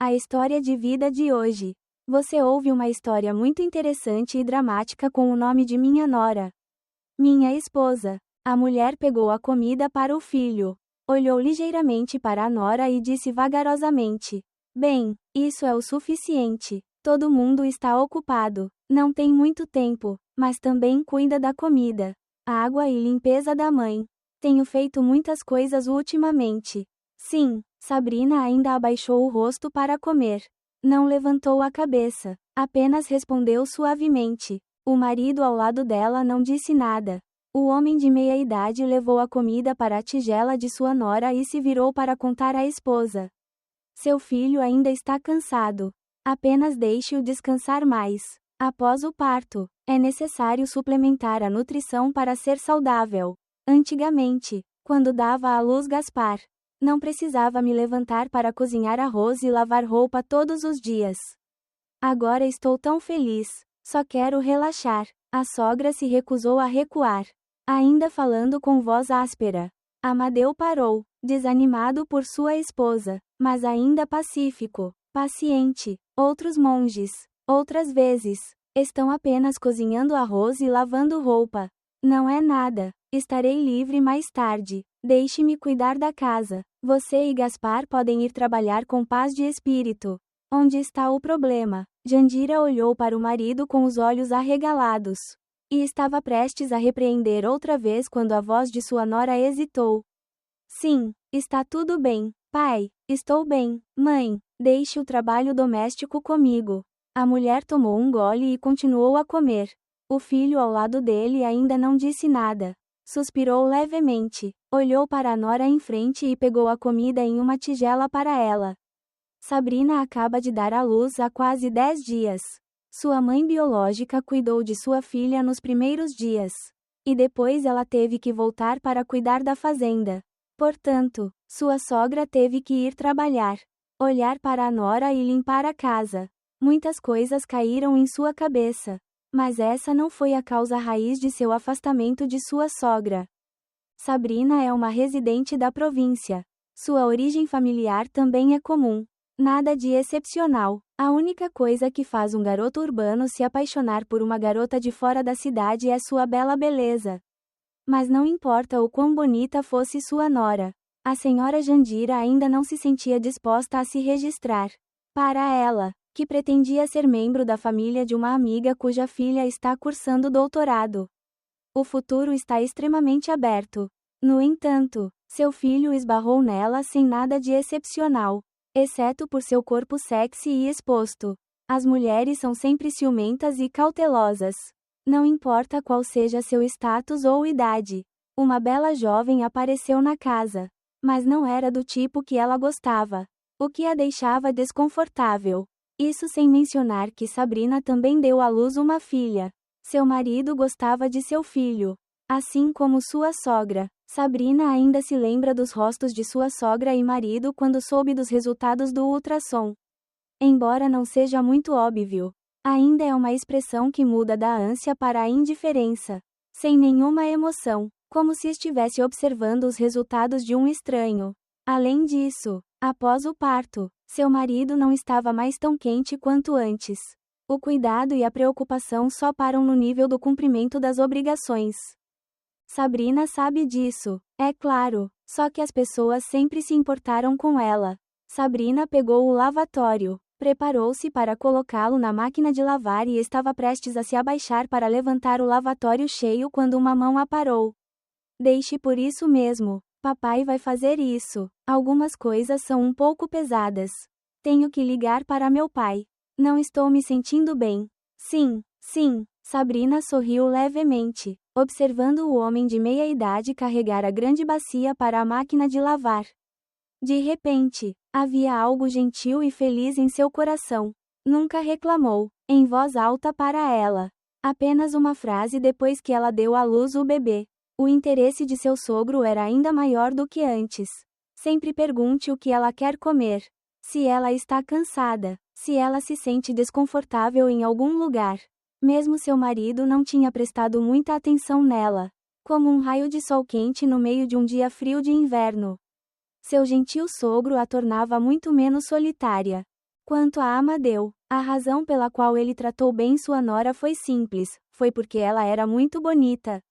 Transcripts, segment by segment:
A história de vida de hoje. Você ouve uma história muito interessante e dramática com o nome de minha nora. Minha esposa. A mulher pegou a comida para o filho. Olhou ligeiramente para a nora e disse vagarosamente: Bem, isso é o suficiente. Todo mundo está ocupado. Não tem muito tempo, mas também cuida da comida, água e limpeza da mãe. Tenho feito muitas coisas ultimamente. Sim, Sabrina ainda abaixou o rosto para comer. Não levantou a cabeça, apenas respondeu suavemente. O marido ao lado dela não disse nada. O homem de meia-idade levou a comida para a tigela de sua nora e se virou para contar à esposa. Seu filho ainda está cansado. Apenas deixe-o descansar mais. Após o parto, é necessário suplementar a nutrição para ser saudável. Antigamente, quando dava à luz Gaspar, não precisava me levantar para cozinhar arroz e lavar roupa todos os dias. Agora estou tão feliz. Só quero relaxar. A sogra se recusou a recuar, ainda falando com voz áspera. Amadeu parou, desanimado por sua esposa, mas ainda pacífico, paciente. Outros monges, outras vezes, estão apenas cozinhando arroz e lavando roupa. Não é nada. Estarei livre mais tarde. Deixe-me cuidar da casa. Você e Gaspar podem ir trabalhar com paz de espírito. Onde está o problema? Jandira olhou para o marido com os olhos arregalados. E estava prestes a repreender outra vez quando a voz de sua nora hesitou. Sim, está tudo bem, pai. Estou bem, mãe. Deixe o trabalho doméstico comigo. A mulher tomou um gole e continuou a comer. O filho ao lado dele ainda não disse nada. Suspirou levemente, olhou para a nora em frente e pegou a comida em uma tigela para ela. Sabrina acaba de dar à luz há quase 10 dias. Sua mãe biológica cuidou de sua filha nos primeiros dias. E depois ela teve que voltar para cuidar da fazenda. Portanto, sua sogra teve que ir trabalhar, olhar para a nora e limpar a casa. Muitas coisas caíram em sua cabeça. Mas essa não foi a causa raiz de seu afastamento de sua sogra. Sabrina é uma residente da província. Sua origem familiar também é comum. Nada de excepcional. A única coisa que faz um garoto urbano se apaixonar por uma garota de fora da cidade é sua bela beleza. Mas não importa o quão bonita fosse sua nora. A senhora Jandira ainda não se sentia disposta a se registrar. Para ela, que pretendia ser membro da família de uma amiga cuja filha está cursando doutorado. O futuro está extremamente aberto. No entanto, seu filho esbarrou nela sem nada de excepcional, exceto por seu corpo sexy e exposto. As mulheres são sempre ciumentas e cautelosas. Não importa qual seja seu status ou idade. Uma bela jovem apareceu na casa. Mas não era do tipo que ela gostava, o que a deixava desconfortável. Isso sem mencionar que Sabrina também deu à luz uma filha. Seu marido gostava de seu filho, assim como sua sogra. Sabrina ainda se lembra dos rostos de sua sogra e marido quando soube dos resultados do ultrassom. Embora não seja muito óbvio, ainda é uma expressão que muda da ânsia para a indiferença, sem nenhuma emoção, como se estivesse observando os resultados de um estranho. Além disso, após o parto, seu marido não estava mais tão quente quanto antes. O cuidado e a preocupação só param no nível do cumprimento das obrigações. Sabrina sabe disso, é claro, só que as pessoas sempre se importaram com ela. Sabrina pegou o lavatório, preparou-se para colocá-lo na máquina de lavar e estava prestes a se abaixar para levantar o lavatório cheio quando uma mão a parou. Deixe por isso mesmo. Papai vai fazer isso. Algumas coisas são um pouco pesadas. Tenho que ligar para meu pai. Não estou me sentindo bem. Sim, sim. Sabrina sorriu levemente, observando o homem de meia-idade carregar a grande bacia para a máquina de lavar. De repente, havia algo gentil e feliz em seu coração. Nunca reclamou, em voz alta para ela. Apenas uma frase depois que ela deu à luz o bebê. O interesse de seu sogro era ainda maior do que antes. Sempre pergunte o que ela quer comer. Se ela está cansada. Se ela se sente desconfortável em algum lugar. Mesmo seu marido não tinha prestado muita atenção nela. Como um raio de sol quente no meio de um dia frio de inverno. Seu gentil sogro a tornava muito menos solitária. Quanto a Amadeu, a razão pela qual ele tratou bem sua nora foi simples, foi porque ela era muito bonita.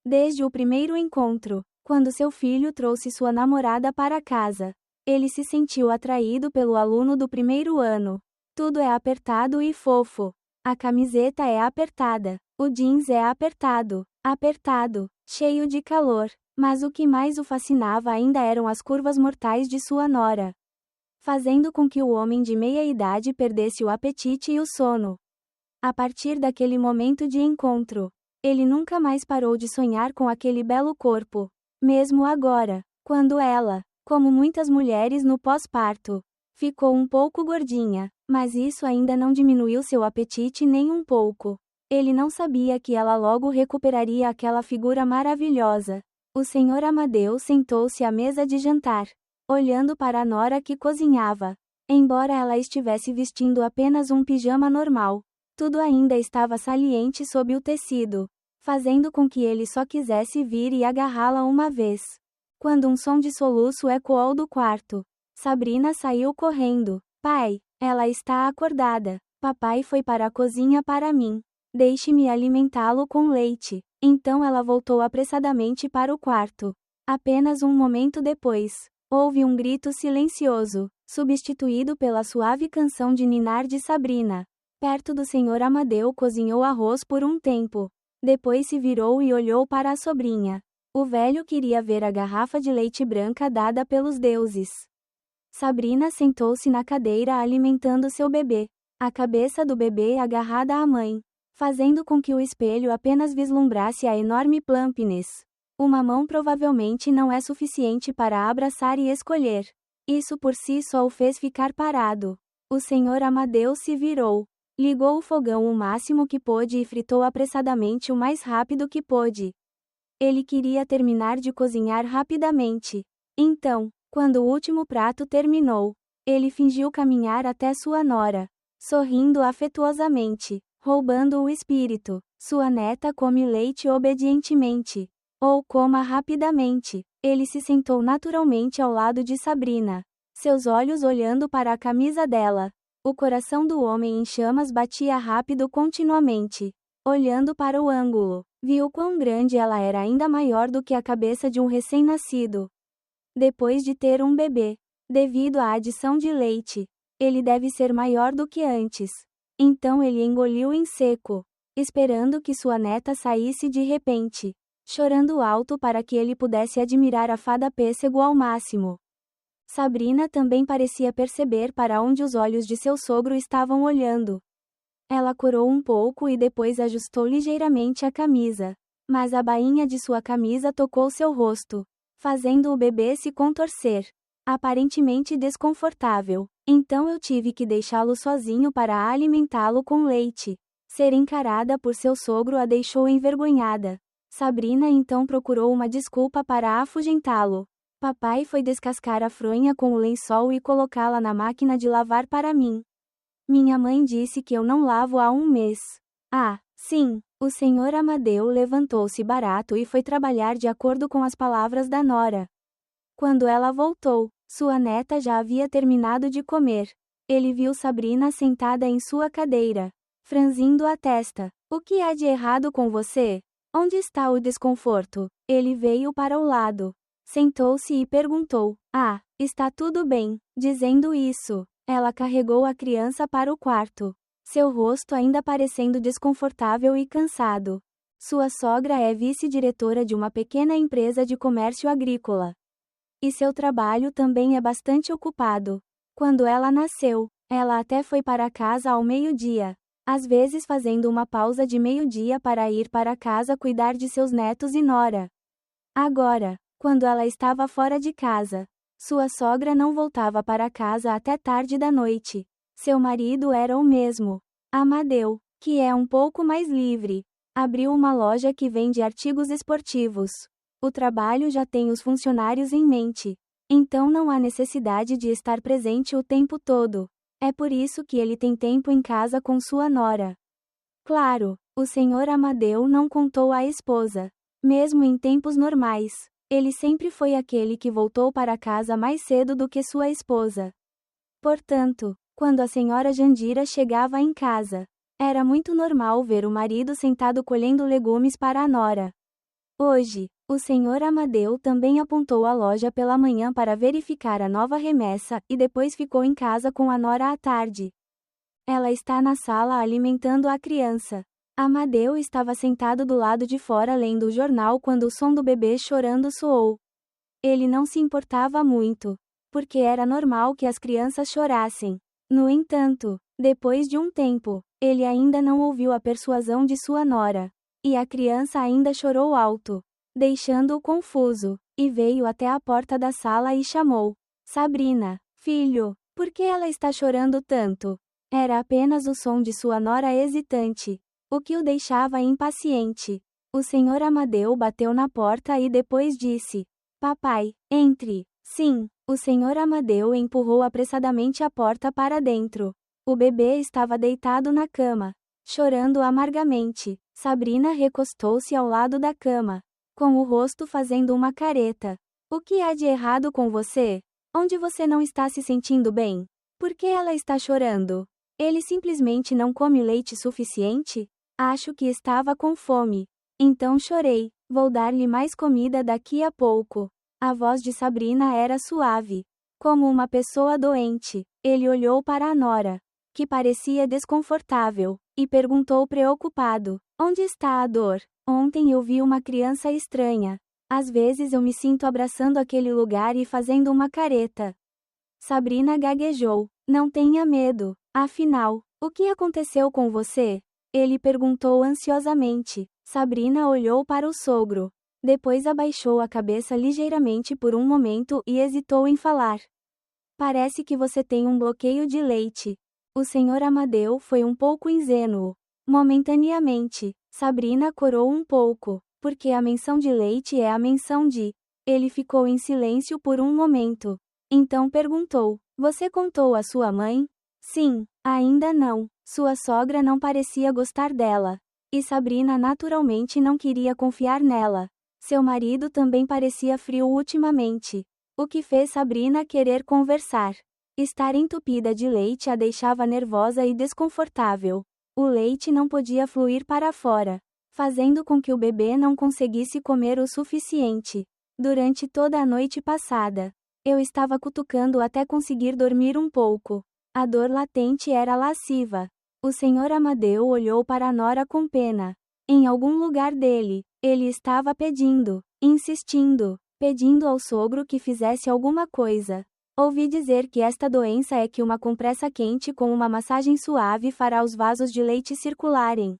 Desde o primeiro encontro, quando seu filho trouxe sua namorada para casa, ele se sentiu atraído pelo aluno do primeiro ano. Tudo é apertado e fofo. A camiseta é apertada, o jeans é apertado, cheio de calor, mas o que mais o fascinava ainda eram as curvas mortais de sua nora, fazendo com que o homem de meia-idade perdesse o apetite e o sono. A partir daquele momento de encontro, ele nunca mais parou de sonhar com aquele belo corpo. Mesmo agora, quando ela, como muitas mulheres no pós-parto, ficou um pouco gordinha, mas isso ainda não diminuiu seu apetite nem um pouco. Ele não sabia que ela logo recuperaria aquela figura maravilhosa. O Sr. Amadeu sentou-se à mesa de jantar, olhando para a nora que cozinhava. Embora ela estivesse vestindo apenas um pijama normal, tudo ainda estava saliente sob o tecido, fazendo com que ele só quisesse vir e agarrá-la uma vez. Quando um som de soluço ecoou do quarto, Sabrina saiu correndo. Pai, ela está acordada. Papai foi para a cozinha para mim. Deixe-me alimentá-lo com leite. Então ela voltou apressadamente para o quarto. Apenas um momento depois, houve um grito silencioso, substituído pela suave canção de ninar de Sabrina. Perto do Sr. Amadeu cozinhou arroz por um tempo. Depois se virou e olhou para a sobrinha. O velho queria ver a garrafa de leite branca dada pelos deuses. Sabrina sentou-se na cadeira alimentando seu bebê, a cabeça do bebê agarrada à mãe, fazendo com que o espelho apenas vislumbrasse a enorme plumpness. Uma mão provavelmente não é suficiente para abraçar e escolher. Isso por si só o fez ficar parado. O Sr. Amadeu se virou, ligou o fogão o máximo que pôde e fritou apressadamente o mais rápido que pôde. Ele queria terminar de cozinhar rapidamente. Então, quando o último prato terminou, ele fingiu caminhar até sua nora, sorrindo afetuosamente, roubando o espírito. Sua neta come leite obedientemente. Ou coma rapidamente. Ele se sentou naturalmente ao lado de Sabrina, seus olhos olhando para a camisa dela. O coração do homem em chamas batia rápido continuamente. Olhando para o ângulo, viu quão grande ela era, ainda maior do que a cabeça de um recém-nascido. Depois de ter um bebê, devido à adição de leite, ele deve ser maior do que antes. Então ele engoliu em seco, esperando que sua neta saísse de repente, chorando alto para que ele pudesse admirar a fada pêssego ao máximo. Sabrina também parecia perceber para onde os olhos de seu sogro estavam olhando. Ela corou um pouco e depois ajustou ligeiramente a camisa. Mas a bainha de sua camisa tocou seu rosto, fazendo o bebê se contorcer, aparentemente desconfortável. Então eu tive que deixá-lo sozinho para alimentá-lo com leite. Ser encarada por seu sogro a deixou envergonhada. Sabrina então procurou uma desculpa para afugentá-lo. Papai foi descascar a fronha com o lençol e colocá-la na máquina de lavar para mim. Minha mãe disse que eu não lavo há um mês. Ah, sim. O Sr. Amadeu levantou-se barato e foi trabalhar de acordo com as palavras da nora. Quando ela voltou, sua neta já havia terminado de comer. Ele viu Sabrina sentada em sua cadeira, franzindo a testa. O que há de errado com você? Onde está o desconforto? Ele veio para o lado, sentou-se e perguntou: Ah, está tudo bem? Dizendo isso, ela carregou a criança para o quarto, seu rosto ainda parecendo desconfortável e cansado. Sua sogra é vice-diretora de uma pequena empresa de comércio agrícola. E seu trabalho também é bastante ocupado. Quando ela nasceu, ela até foi para casa ao meio-dia, às vezes fazendo uma pausa de meio-dia para ir para casa cuidar de seus netos e nora. Agora, quando ela estava fora de casa, sua sogra não voltava para casa até tarde da noite. Seu marido era o mesmo, Amadeu, que é um pouco mais livre. Abriu uma loja que vende artigos esportivos. O trabalho já tem os funcionários em mente. Então não há necessidade de estar presente o tempo todo. É por isso que ele tem tempo em casa com sua nora. Claro, o Sr. Amadeu não contou à esposa. Mesmo em tempos normais, ele sempre foi aquele que voltou para casa mais cedo do que sua esposa. Portanto, Quando a senhora Jandira chegava em casa, era muito normal ver o marido sentado colhendo legumes para a nora. Hoje, o senhor Amadeu também apontou à loja pela manhã para verificar a nova remessa e depois ficou em casa com a nora à tarde. Ela está na sala alimentando a criança. Amadeu estava sentado do lado de fora lendo o jornal quando o som do bebê chorando soou. Ele não se importava muito, porque era normal que as crianças chorassem. No entanto, depois de um tempo, ele ainda não ouviu a persuasão de sua nora. E a criança ainda chorou alto, deixando-o confuso, e veio até a porta da sala e chamou: Sabrina, filho, por que ela está chorando tanto? Era apenas o som de sua nora hesitante, o que o deixava impaciente. O senhor Amadeu bateu na porta e depois disse: Papai, entre. Sim, o senhor Amadeu empurrou apressadamente a porta para dentro. O bebê estava deitado na cama, chorando amargamente. Sabrina recostou-se ao lado da cama, com o rosto fazendo uma careta. O que há de errado com você? Onde você não está se sentindo bem? Por que ela está chorando? Ele simplesmente não come leite suficiente? Acho que estava com fome. Então chorei. Vou dar-lhe mais comida daqui a pouco. A voz de Sabrina era suave, como uma pessoa doente. Ele olhou para a nora, que parecia desconfortável, e perguntou preocupado: Onde está a dor? Ontem eu vi uma criança estranha. Às vezes eu me sinto abraçando aquele lugar e fazendo uma careta. Sabrina gaguejou. Não tenha medo. Afinal, o que aconteceu com você? Ele perguntou ansiosamente. Sabrina olhou para o sogro. Depois abaixou a cabeça ligeiramente por um momento e hesitou em falar. Parece que você tem um bloqueio de leite. O senhor Amadeu foi um pouco ingênuo. Momentaneamente, Sabrina corou um pouco, porque a menção de leite é a menção de. Ele ficou em silêncio por um momento. Então perguntou: Você contou à sua mãe? Sim, ainda não. Sua sogra não parecia gostar dela. E Sabrina naturalmente não queria confiar nela. Seu marido também parecia frio ultimamente, o que fez Sabrina querer conversar. Estar entupida de leite a deixava nervosa e desconfortável. O leite não podia fluir para fora, fazendo com que o bebê não conseguisse comer o suficiente. Durante toda a noite passada, eu estava cutucando até conseguir dormir um pouco. A dor latente era lasciva. O senhor Amadeu olhou para a nora com pena. Em algum lugar dele, ele estava pedindo, insistindo, pedindo ao sogro que fizesse alguma coisa. Ouvi dizer que esta doença é que uma compressa quente com uma massagem suave fará os vasos de leite circularem.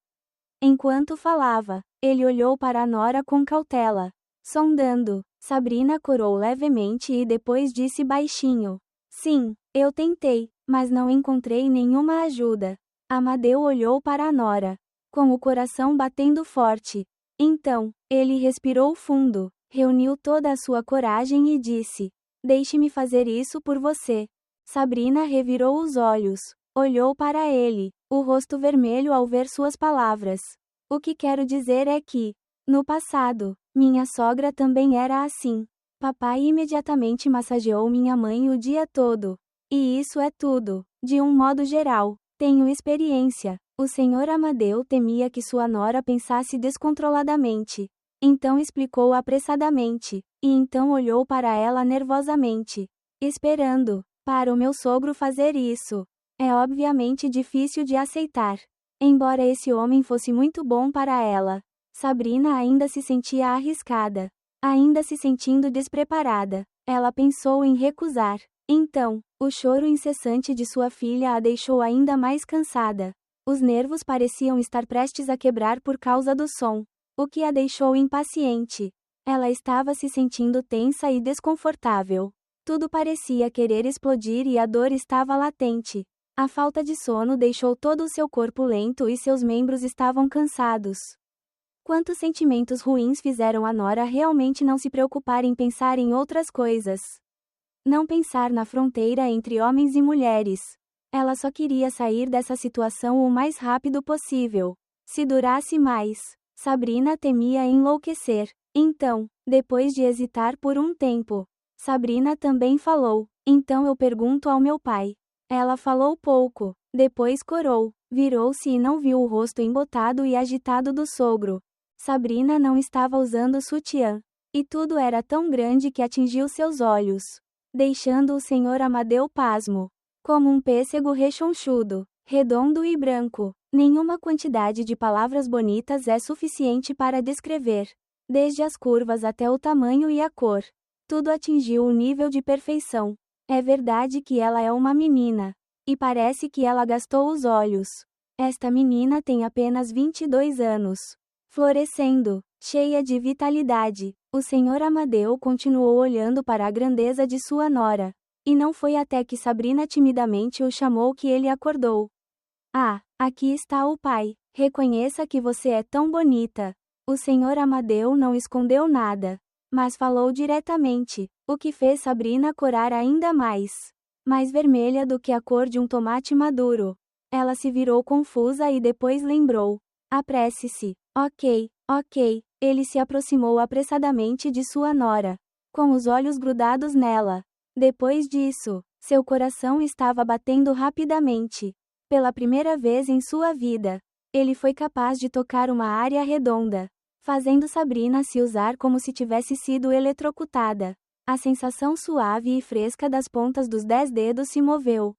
Enquanto falava, ele olhou para a nora com cautela, sondando. Sabrina corou levemente e depois disse baixinho: Sim, eu tentei, mas não encontrei nenhuma ajuda. Amadeu olhou para a nora, com o coração batendo forte. Então, ele respirou fundo, reuniu toda a sua coragem e disse: Deixe-me fazer isso por você. Sabrina revirou os olhos, olhou para ele, o rosto vermelho ao ver suas palavras. O que quero dizer é que, no passado, minha sogra também era assim. Papai imediatamente massageou minha mãe o dia todo. E isso é tudo. De um modo geral, tenho experiência. O senhor Amadeu temia que sua nora pensasse descontroladamente. Então explicou apressadamente, e então olhou para ela nervosamente, esperando para o meu sogro fazer isso. É obviamente difícil de aceitar. Embora esse homem fosse muito bom para ela, Sabrina ainda se sentia arriscada. Ainda se sentindo despreparada, ela pensou em recusar. Então, o choro incessante de sua filha a deixou ainda mais cansada. Os nervos pareciam estar prestes a quebrar por causa do som, o que a deixou impaciente. Ela estava se sentindo tensa e desconfortável. Tudo parecia querer explodir e a dor estava latente. A falta de sono deixou todo o seu corpo lento e seus membros estavam cansados. Quantos sentimentos ruins fizeram a nora realmente não se preocupar em pensar em outras coisas? Não pensar na fronteira entre homens e mulheres. Ela só queria sair dessa situação o mais rápido possível. Se durasse mais, Sabrina temia enlouquecer. Então, depois de hesitar por um tempo, Sabrina também falou: Então eu pergunto ao meu pai. Ela falou pouco, depois corou, virou-se e não viu o rosto embotado e agitado do sogro. Sabrina não estava usando sutiã. E tudo era tão grande que atingiu seus olhos, deixando o senhor Amadeu pasmo. Como um pêssego rechonchudo, redondo e branco. Nenhuma quantidade de palavras bonitas é suficiente para descrever. Desde as curvas até o tamanho e a cor. Tudo atingiu o nível de perfeição. É verdade que ela é uma menina. E parece que ela gastou os olhos. Esta menina tem apenas 22 anos. Florescendo, cheia de vitalidade. O senhor Amadeu continuou olhando para a grandeza de sua nora. E não foi até que Sabrina timidamente o chamou que ele acordou. Ah, aqui está o pai. Reconheça que você é tão bonita. O senhor Amadeu não escondeu nada, mas falou diretamente, o que fez Sabrina corar ainda mais vermelha do que a cor de um tomate maduro. Ela se virou confusa e depois lembrou. Apresse-se. Ok. Ele se aproximou apressadamente de sua nora, com os olhos grudados nela. Depois disso, seu coração estava batendo rapidamente. Pela primeira vez em sua vida, ele foi capaz de tocar uma área redonda, fazendo Sabrina se usar como se tivesse sido eletrocutada. A sensação suave e fresca das pontas dos 10 dedos se moveu,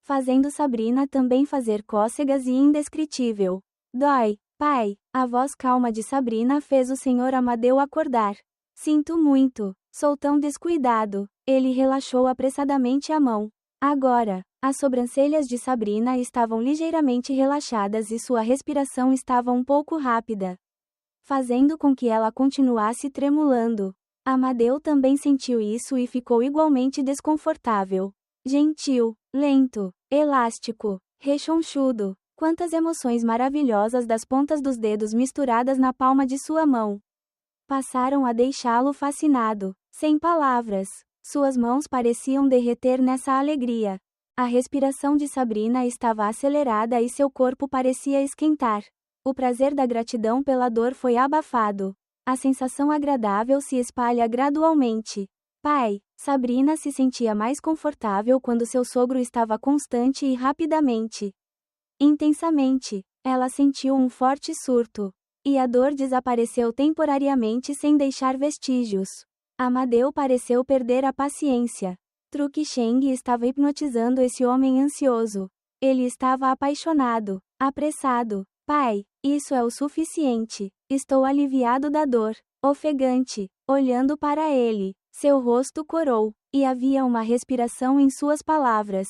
fazendo Sabrina também fazer cócegas e indescritível. Dói, pai. A voz calma de Sabrina fez o senhor Amadeu acordar. Sinto muito. Sou tão descuidado. Ele relaxou apressadamente a mão. Agora, as sobrancelhas de Sabrina estavam ligeiramente relaxadas e sua respiração estava um pouco rápida, fazendo com que ela continuasse tremulando. Amadeu também sentiu isso e ficou igualmente desconfortável. Gentil, lento, elástico, rechonchudo. Quantas emoções maravilhosas das pontas dos dedos misturadas na palma de sua mão passaram a deixá-lo fascinado, sem palavras. Suas mãos pareciam derreter nessa alegria. A respiração de Sabrina estava acelerada e seu corpo parecia esquentar. O prazer da gratidão pela dor foi abafado. A sensação agradável se espalha gradualmente. Pai, Sabrina se sentia mais confortável quando seu sogro estava constante e rapidamente. Intensamente, ela sentiu um forte surto. E a dor desapareceu temporariamente sem deixar vestígios. Amadeu pareceu perder a paciência. Truque Cheng estava hipnotizando esse homem ansioso. Ele estava apaixonado, apressado. Pai, isso é o suficiente. Estou aliviado da dor. Ofegante, olhando para ele. Seu rosto corou, e havia uma respiração em suas palavras.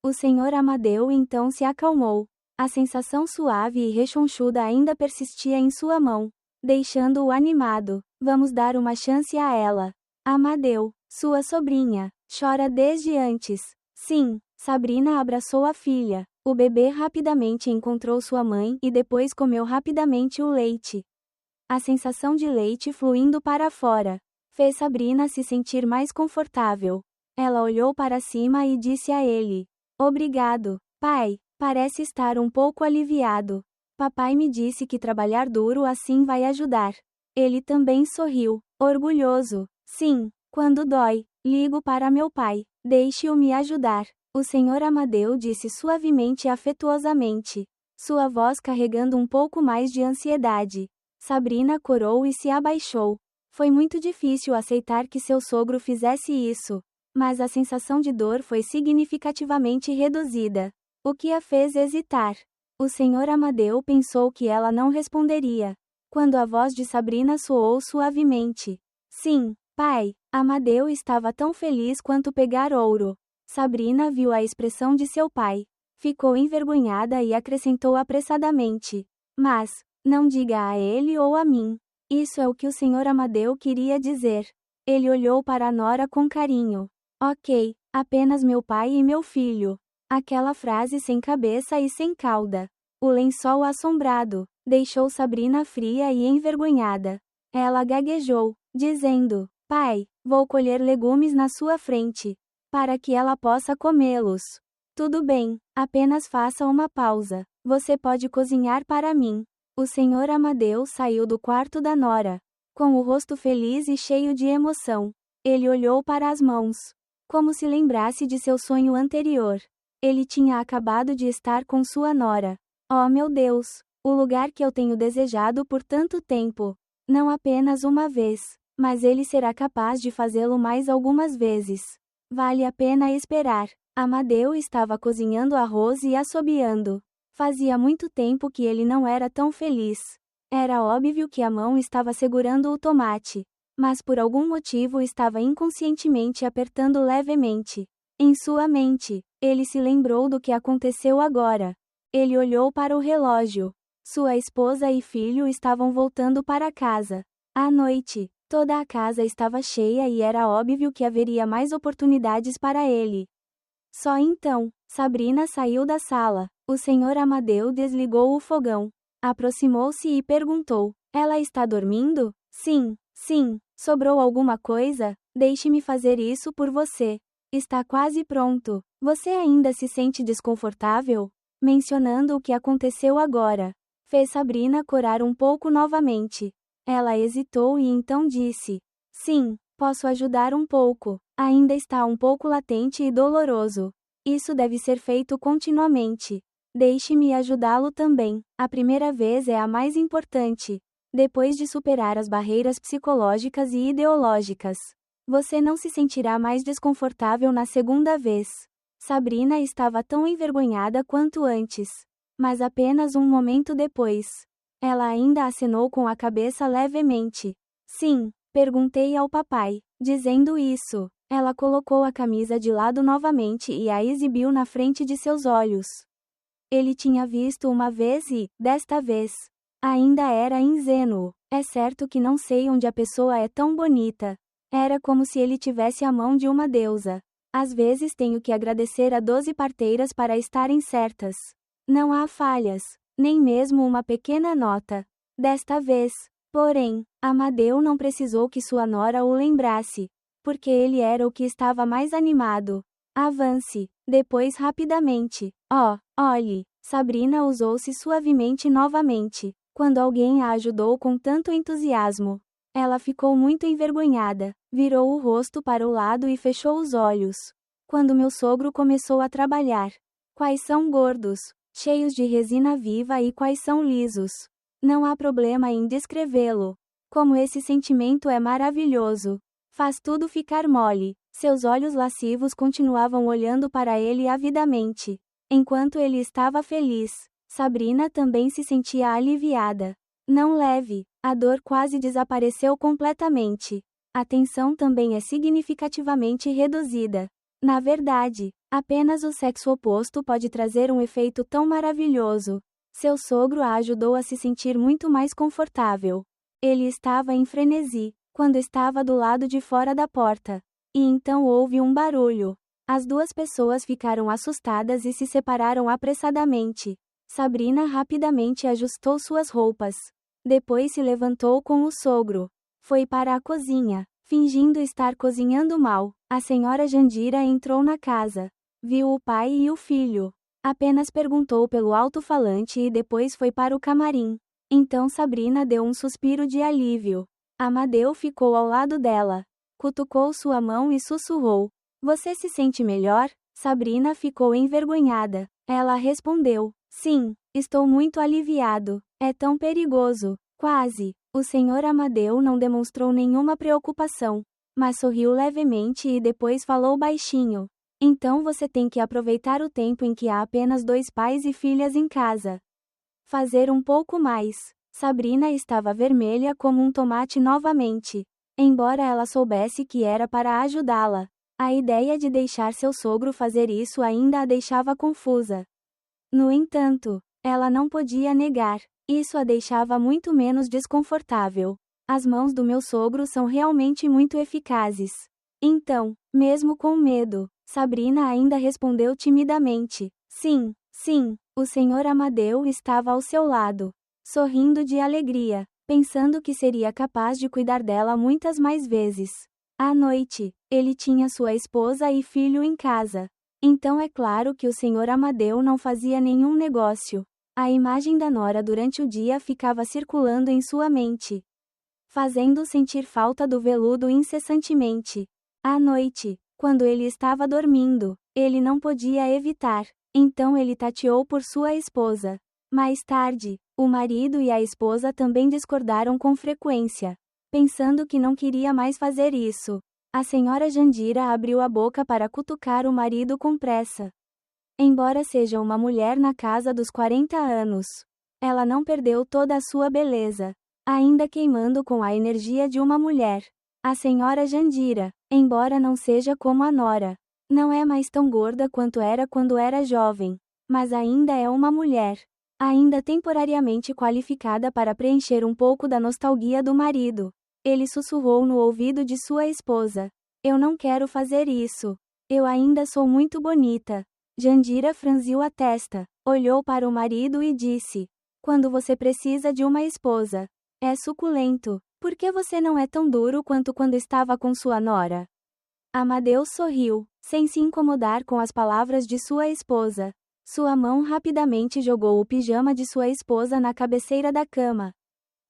O senhor Amadeu então se acalmou. A sensação suave e rechonchuda ainda persistia em sua mão, deixando-o animado. Vamos dar uma chance a ela. Amadeu, sua sobrinha, chora desde antes. Sim, Sabrina abraçou a filha. O bebê rapidamente encontrou sua mãe e depois comeu rapidamente o leite. A sensação de leite fluindo para fora fez Sabrina se sentir mais confortável. Ela olhou para cima e disse a ele: Obrigado, pai. Parece estar um pouco aliviado. Papai me disse que trabalhar duro assim vai ajudar. Ele também sorriu, orgulhoso. Sim, quando dói, ligo para meu pai. Deixe-o me ajudar. O senhor Amadeu disse suavemente e afetuosamente, sua voz carregando um pouco mais de ansiedade. Sabrina corou e se abaixou. Foi muito difícil aceitar que seu sogro fizesse isso, mas a sensação de dor foi significativamente reduzida, o que a fez hesitar. O senhor Amadeu pensou que ela não responderia, quando a voz de Sabrina soou suavemente. Sim, pai. Amadeu estava tão feliz quanto pegar ouro. Sabrina viu a expressão de seu pai. Ficou envergonhada e acrescentou apressadamente: Mas, não diga a ele ou a mim. Isso é o que o senhor Amadeu queria dizer. Ele olhou para a nora com carinho. Ok, apenas meu pai e meu filho. Aquela frase sem cabeça e sem cauda. O lençol assombrado deixou Sabrina fria e envergonhada. Ela gaguejou, dizendo: Pai, vou colher legumes na sua frente, para que ela possa comê-los. Tudo bem, apenas faça uma pausa. Você pode cozinhar para mim. O senhor Amadeu saiu do quarto da nora, com o rosto feliz e cheio de emoção. Ele olhou para as mãos, como se lembrasse de seu sonho anterior. Ele tinha acabado de estar com sua nora. Oh meu Deus! O lugar que eu tenho desejado por tanto tempo. Não apenas uma vez, mas ele será capaz de fazê-lo mais algumas vezes. Vale a pena esperar. Amadeu estava cozinhando arroz e assobiando. Fazia muito tempo que ele não era tão feliz. Era óbvio que a mão estava segurando o tomate, mas por algum motivo estava inconscientemente apertando levemente. Em sua mente, ele se lembrou do que aconteceu agora. Ele olhou para o relógio. Sua esposa e filho estavam voltando para casa. À noite, toda a casa estava cheia e era óbvio que haveria mais oportunidades para ele. Só então, Sabrina saiu da sala. O senhor Amadeu desligou o fogão. Aproximou-se e perguntou: Ela está dormindo? Sim, sim. Sobrou alguma coisa? Deixe-me fazer isso por você. Está quase pronto. Você ainda se sente desconfortável? Mencionando o que aconteceu agora, fez Sabrina corar um pouco novamente. Ela hesitou e então disse: Sim, posso ajudar um pouco. Ainda está um pouco latente e doloroso. Isso deve ser feito continuamente. Deixe-me ajudá-lo também. A primeira vez é a mais importante. Depois de superar as barreiras psicológicas e ideológicas, você não se sentirá mais desconfortável na segunda vez. Sabrina estava tão envergonhada quanto antes. Mas apenas um momento depois, ela ainda acenou com a cabeça levemente. Sim, perguntei ao papai. Dizendo isso, ela colocou a camisa de lado novamente e a exibiu na frente de seus olhos. Ele tinha visto uma vez e, desta vez, ainda era ingênuo. É certo que não sei onde a pessoa é tão bonita. Era como se ele tivesse a mão de uma deusa. Às vezes tenho que agradecer a 12 parteiras para estarem certas. Não há falhas, nem mesmo uma pequena nota. Desta vez, porém, Amadeu não precisou que sua nora o lembrasse, porque ele era o que estava mais animado. Avance, depois rapidamente. Oh, olhe, Sabrina usou-se suavemente novamente. Quando alguém a ajudou com tanto entusiasmo, ela ficou muito envergonhada, virou o rosto para o lado e fechou os olhos. Quando meu sogro começou a trabalhar. Quais são gordos, cheios de resina viva e quais são lisos. Não há problema em descrevê-lo. Como esse sentimento é maravilhoso. Faz tudo ficar mole. Seus olhos lascivos continuavam olhando para ele avidamente. Enquanto ele estava feliz, Sabrina também se sentia aliviada. Não leve, a dor quase desapareceu completamente. A tensão também é significativamente reduzida. Na verdade, apenas o sexo oposto pode trazer um efeito tão maravilhoso. Seu sogro a ajudou a se sentir muito mais confortável. Ele estava em frenesi, quando estava do lado de fora da porta. E então houve um barulho. As duas pessoas ficaram assustadas e se separaram apressadamente. Sabrina rapidamente ajustou suas roupas. Depois se levantou com o sogro. Foi para a cozinha. Fingindo estar cozinhando mal, a senhora Jandira entrou na casa. Viu o pai e o filho. Apenas perguntou pelo alto-falante e depois foi para o camarim. Então Sabrina deu um suspiro de alívio. Amadeu ficou ao lado dela. Cutucou sua mão e sussurrou: Você se sente melhor? Sabrina ficou envergonhada. Ela respondeu: Sim, estou muito aliviado. É tão perigoso. Quase. O senhor Amadeu não demonstrou nenhuma preocupação, mas sorriu levemente e depois falou baixinho: Então você tem que aproveitar o tempo em que há apenas 2 pais e filhas em casa. Fazer um pouco mais. Sabrina estava vermelha como um tomate novamente. Embora ela soubesse que era para ajudá-la, a ideia de deixar seu sogro fazer isso ainda a deixava confusa. No entanto, ela não podia negar. Isso a deixava muito menos desconfortável. As mãos do meu sogro são realmente muito eficazes. Então, mesmo com medo, Sabrina ainda respondeu timidamente: Sim, sim. O senhor Amadeu estava ao seu lado, sorrindo de alegria, pensando que seria capaz de cuidar dela muitas mais vezes. À noite, ele tinha sua esposa e filho em casa. Então é claro que o senhor Amadeu não fazia nenhum negócio. A imagem da nora durante o dia ficava circulando em sua mente, fazendo sentir falta do veludo incessantemente. À noite, Quando ele estava dormindo, ele não podia evitar. Então ele tateou por sua esposa. Mais tarde, o marido e a esposa também discordaram com frequência. Pensando que não queria mais fazer isso, a senhora Jandira abriu a boca para cutucar o marido com pressa. Embora seja uma mulher na casa dos 40 anos, ela não perdeu toda a sua beleza, ainda queimando com a energia de uma mulher. A senhora Jandira, embora não seja como a nora, não é mais tão gorda quanto era quando era jovem, mas ainda é uma mulher, ainda temporariamente qualificada para preencher um pouco da nostalgia do marido. Ele sussurrou no ouvido de sua esposa: "Eu não quero fazer isso. Eu ainda sou muito bonita." Jandira franziu a testa, olhou para o marido e disse: "Quando você precisa de uma esposa, é suculento. Por que você não é tão duro quanto quando estava com sua nora?" Amadeus sorriu, sem se incomodar com as palavras de sua esposa. Sua mão rapidamente jogou o pijama de sua esposa na cabeceira da cama.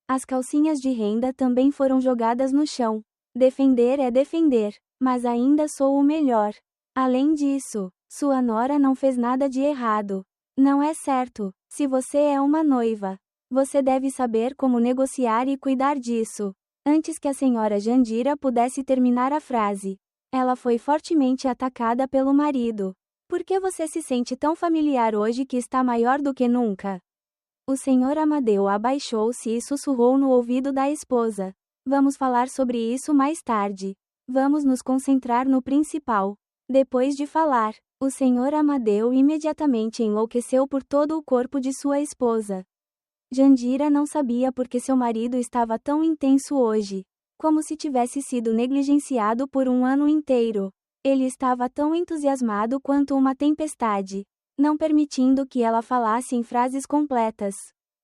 As calcinhas de renda também foram jogadas no chão. Defender é defender, mas ainda sou o melhor. Além disso, sua nora não fez nada de errado. Não é certo. Se você é uma noiva, você deve saber como negociar e cuidar disso. Antes que a senhora Jandira pudesse terminar a frase, ela foi fortemente atacada pelo marido. "Por que você se sente tão familiar hoje que está maior do que nunca?" O senhor Amadeu abaixou-se e sussurrou no ouvido da esposa: "Vamos falar sobre isso mais tarde. Vamos nos concentrar no principal." Depois de falar, o senhor Amadeu imediatamente enlouqueceu por todo o corpo de sua esposa. Jandira não sabia por que seu marido estava tão intenso hoje, como se tivesse sido negligenciado por um ano inteiro. Ele estava tão entusiasmado quanto uma tempestade, não permitindo que ela falasse em frases completas.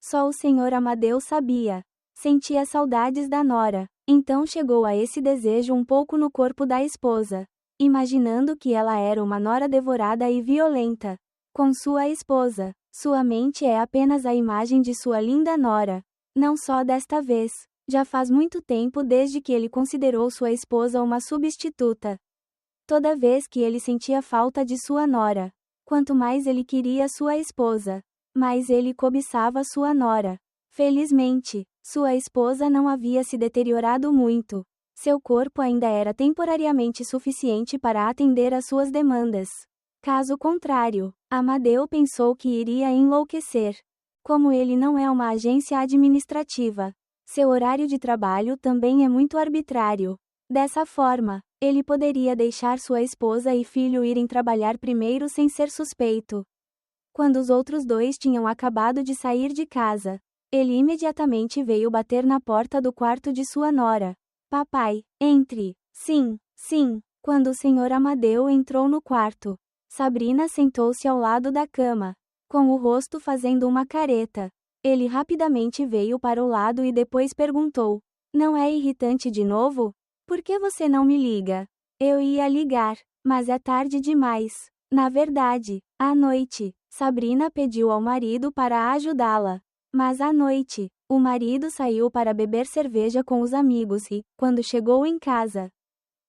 Só o senhor Amadeu sabia. Sentia saudades da nora, então chegou a esse desejo um pouco no corpo da esposa, imaginando que ela era uma nora devorada e violenta. Com sua esposa, sua mente é apenas a imagem de sua linda nora. Não só desta vez, já faz muito tempo desde que ele considerou sua esposa uma substituta. Toda vez que ele sentia falta de sua nora, quanto mais ele queria sua esposa, mais ele cobiçava sua nora. Felizmente, sua esposa não havia se deteriorado muito. Seu corpo ainda era temporariamente suficiente para atender às suas demandas. Caso contrário, Amadeu pensou que iria enlouquecer. Como ele não é uma agência administrativa, seu horário de trabalho também é muito arbitrário. Dessa forma, ele poderia deixar sua esposa e filho irem trabalhar primeiro sem ser suspeito. Quando os outros dois tinham acabado de sair de casa, ele imediatamente veio bater na porta do quarto de sua nora. "Papai, entre." "Sim, sim." Quando o senhor Amadeu entrou no quarto, Sabrina sentou-se ao lado da cama, com o rosto fazendo uma careta. Ele rapidamente veio para o lado e depois perguntou: "Não é irritante de novo? Por que você não me liga?" "Eu ia ligar, mas é tarde demais." Na verdade, à noite, Sabrina pediu ao marido para ajudá-la. Mas à noite, o marido saiu para beber cerveja com os amigos e, quando chegou em casa,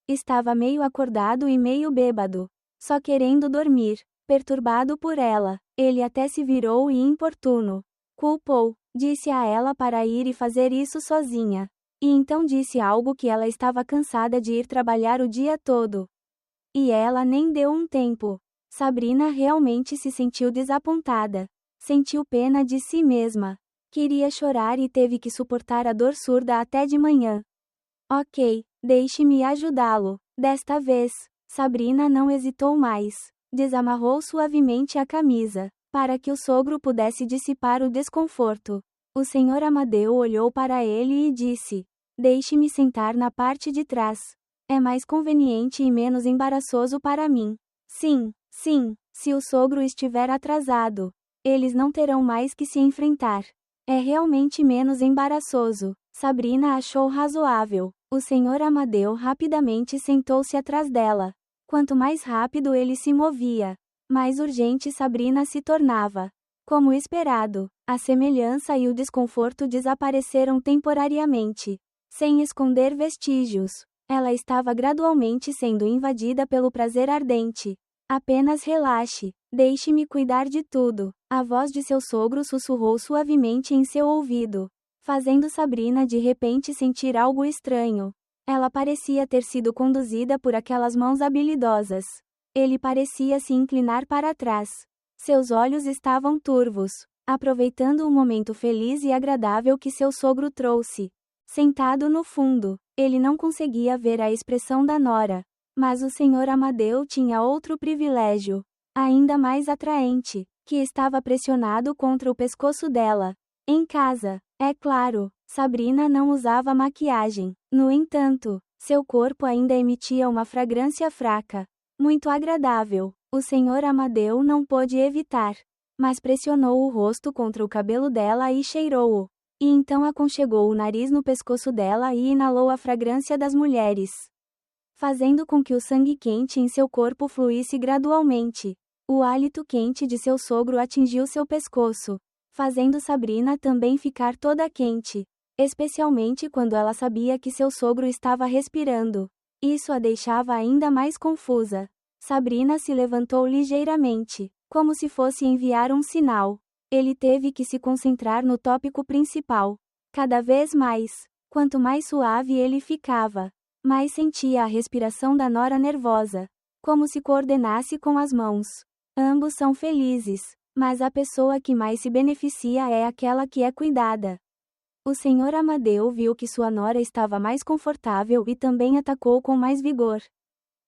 estava meio acordado e meio bêbado, só querendo dormir. Perturbado por ela, ele até se virou e importuno. Culpou, disse a ela para ir e fazer isso sozinha. E então disse algo que ela estava cansada de ir trabalhar o dia todo. E ela nem deu um tempo. Sabrina realmente se sentiu desapontada. Sentiu pena de si mesma. Queria chorar e teve que suportar a dor surda até de manhã. "Ok, deixe-me ajudá-lo." Desta vez, Sabrina não hesitou mais. Desamarrou suavemente a camisa, para que o sogro pudesse dissipar o desconforto. O senhor Amadeu olhou para ele e disse: "Deixe-me sentar na parte de trás. É mais conveniente e menos embaraçoso para mim." "Sim, sim." Se o sogro estiver atrasado, eles não terão mais que se enfrentar. É realmente menos embaraçoso. Sabrina achou razoável. O senhor Amadeu rapidamente sentou-se atrás dela. Quanto mais rápido ele se movia, mais urgente Sabrina se tornava. Como esperado, a semelhança e o desconforto desapareceram temporariamente. Sem esconder vestígios, Ela estava gradualmente sendo invadida pelo prazer ardente. Apenas relaxe. Deixe-me cuidar de tudo. A voz de seu sogro sussurrou suavemente em seu ouvido, fazendo Sabrina de repente sentir algo estranho. Ela parecia ter sido conduzida por aquelas mãos habilidosas. Ele parecia se inclinar para trás. Seus olhos estavam turvos, aproveitando o momento feliz e agradável que seu sogro trouxe. Sentado no fundo, ele não conseguia ver a expressão da nora. Mas o senhor Amadeu tinha outro privilégio, ainda mais atraente, que estava pressionado contra o pescoço dela. Em casa, é claro, Sabrina não usava maquiagem. No entanto, seu corpo ainda emitia uma fragrância fraca, muito agradável. O senhor Amadeu não pôde evitar, mas pressionou o rosto contra o cabelo dela e cheirou-o. E então aconchegou o nariz no pescoço dela e inalou a fragrância das mulheres, fazendo com que o sangue quente em seu corpo fluísse gradualmente. O hálito quente de seu sogro atingiu seu pescoço, fazendo Sabrina também ficar toda quente, especialmente quando ela sabia que seu sogro estava respirando. Isso a deixava ainda mais confusa. Sabrina se levantou ligeiramente, como se fosse enviar um sinal. Ele teve que se concentrar no tópico principal. Cada vez mais, quanto mais suave ele ficava, mais sentia a respiração da nora nervosa, como se coordenasse com as mãos. Ambos são felizes, mas a pessoa que mais se beneficia é aquela que é cuidada. O senhor Amadeu viu que sua nora estava mais confortável e também atacou com mais vigor.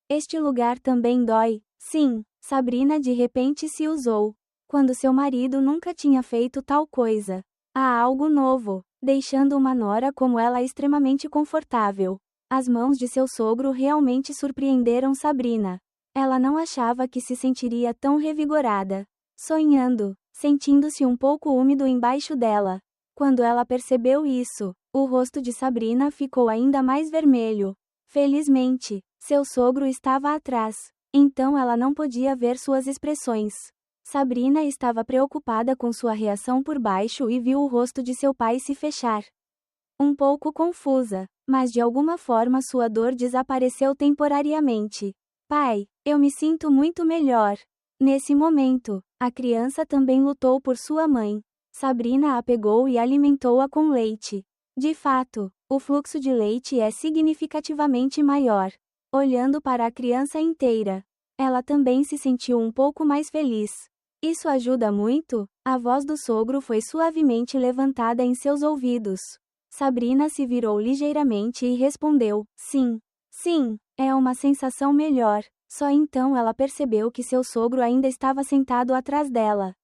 Este lugar também dói. Sim, Sabrina de repente se usou. Quando seu marido nunca tinha feito tal coisa. Há algo novo, deixando uma nora como ela extremamente confortável. As mãos de seu sogro realmente surpreenderam Sabrina. Ela não achava que se sentiria tão revigorada. Sonhando, sentindo-se um pouco úmido embaixo dela. Quando ela percebeu isso, o rosto de Sabrina ficou ainda mais vermelho. Felizmente, seu sogro estava atrás, então ela não podia ver suas expressões. Sabrina estava preocupada com sua reação por baixo e viu o rosto de seu pai se fechar. Um pouco confusa, mas de alguma forma sua dor desapareceu temporariamente. Pai, eu me sinto muito melhor. Nesse momento, a criança também lutou por sua mãe. Sabrina a pegou e alimentou-a com leite. De fato, o fluxo de leite é significativamente maior. Olhando para a criança inteira, ela também se sentiu um pouco mais feliz. Isso ajuda muito? A voz do sogro foi suavemente levantada em seus ouvidos. Sabrina se virou ligeiramente e respondeu: sim. Sim, é uma sensação melhor. Só então ela percebeu que seu sogro ainda estava sentado atrás dela.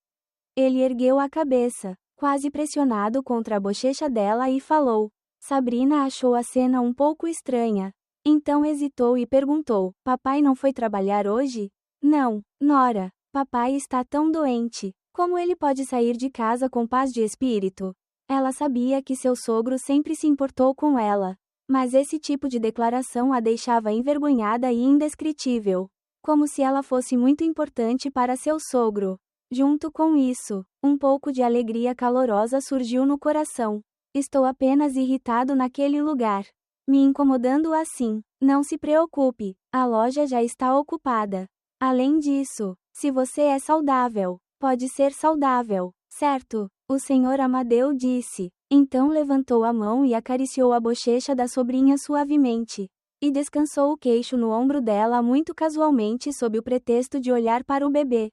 Ele ergueu a cabeça, quase pressionado contra a bochecha dela e falou. Sabrina achou a cena um pouco estranha. Então hesitou e perguntou: papai não foi trabalhar hoje? Não, Nora. Papai está tão doente. Como ele pode sair de casa com paz de espírito? Ela sabia que seu sogro sempre se importou com ela. Mas esse tipo de declaração a deixava envergonhada e indescritível. Como se ela fosse muito importante para seu sogro. Junto com isso, um pouco de alegria calorosa surgiu no coração. Estou apenas irritado naquele lugar. Me incomodando assim. Não se preocupe, a loja já está ocupada. Além disso, se você é saudável, pode ser saudável, certo? O senhor Amadeu disse. Então levantou a mão e acariciou a bochecha da sobrinha suavemente. E descansou o queixo no ombro dela muito casualmente sob o pretexto de olhar para o bebê.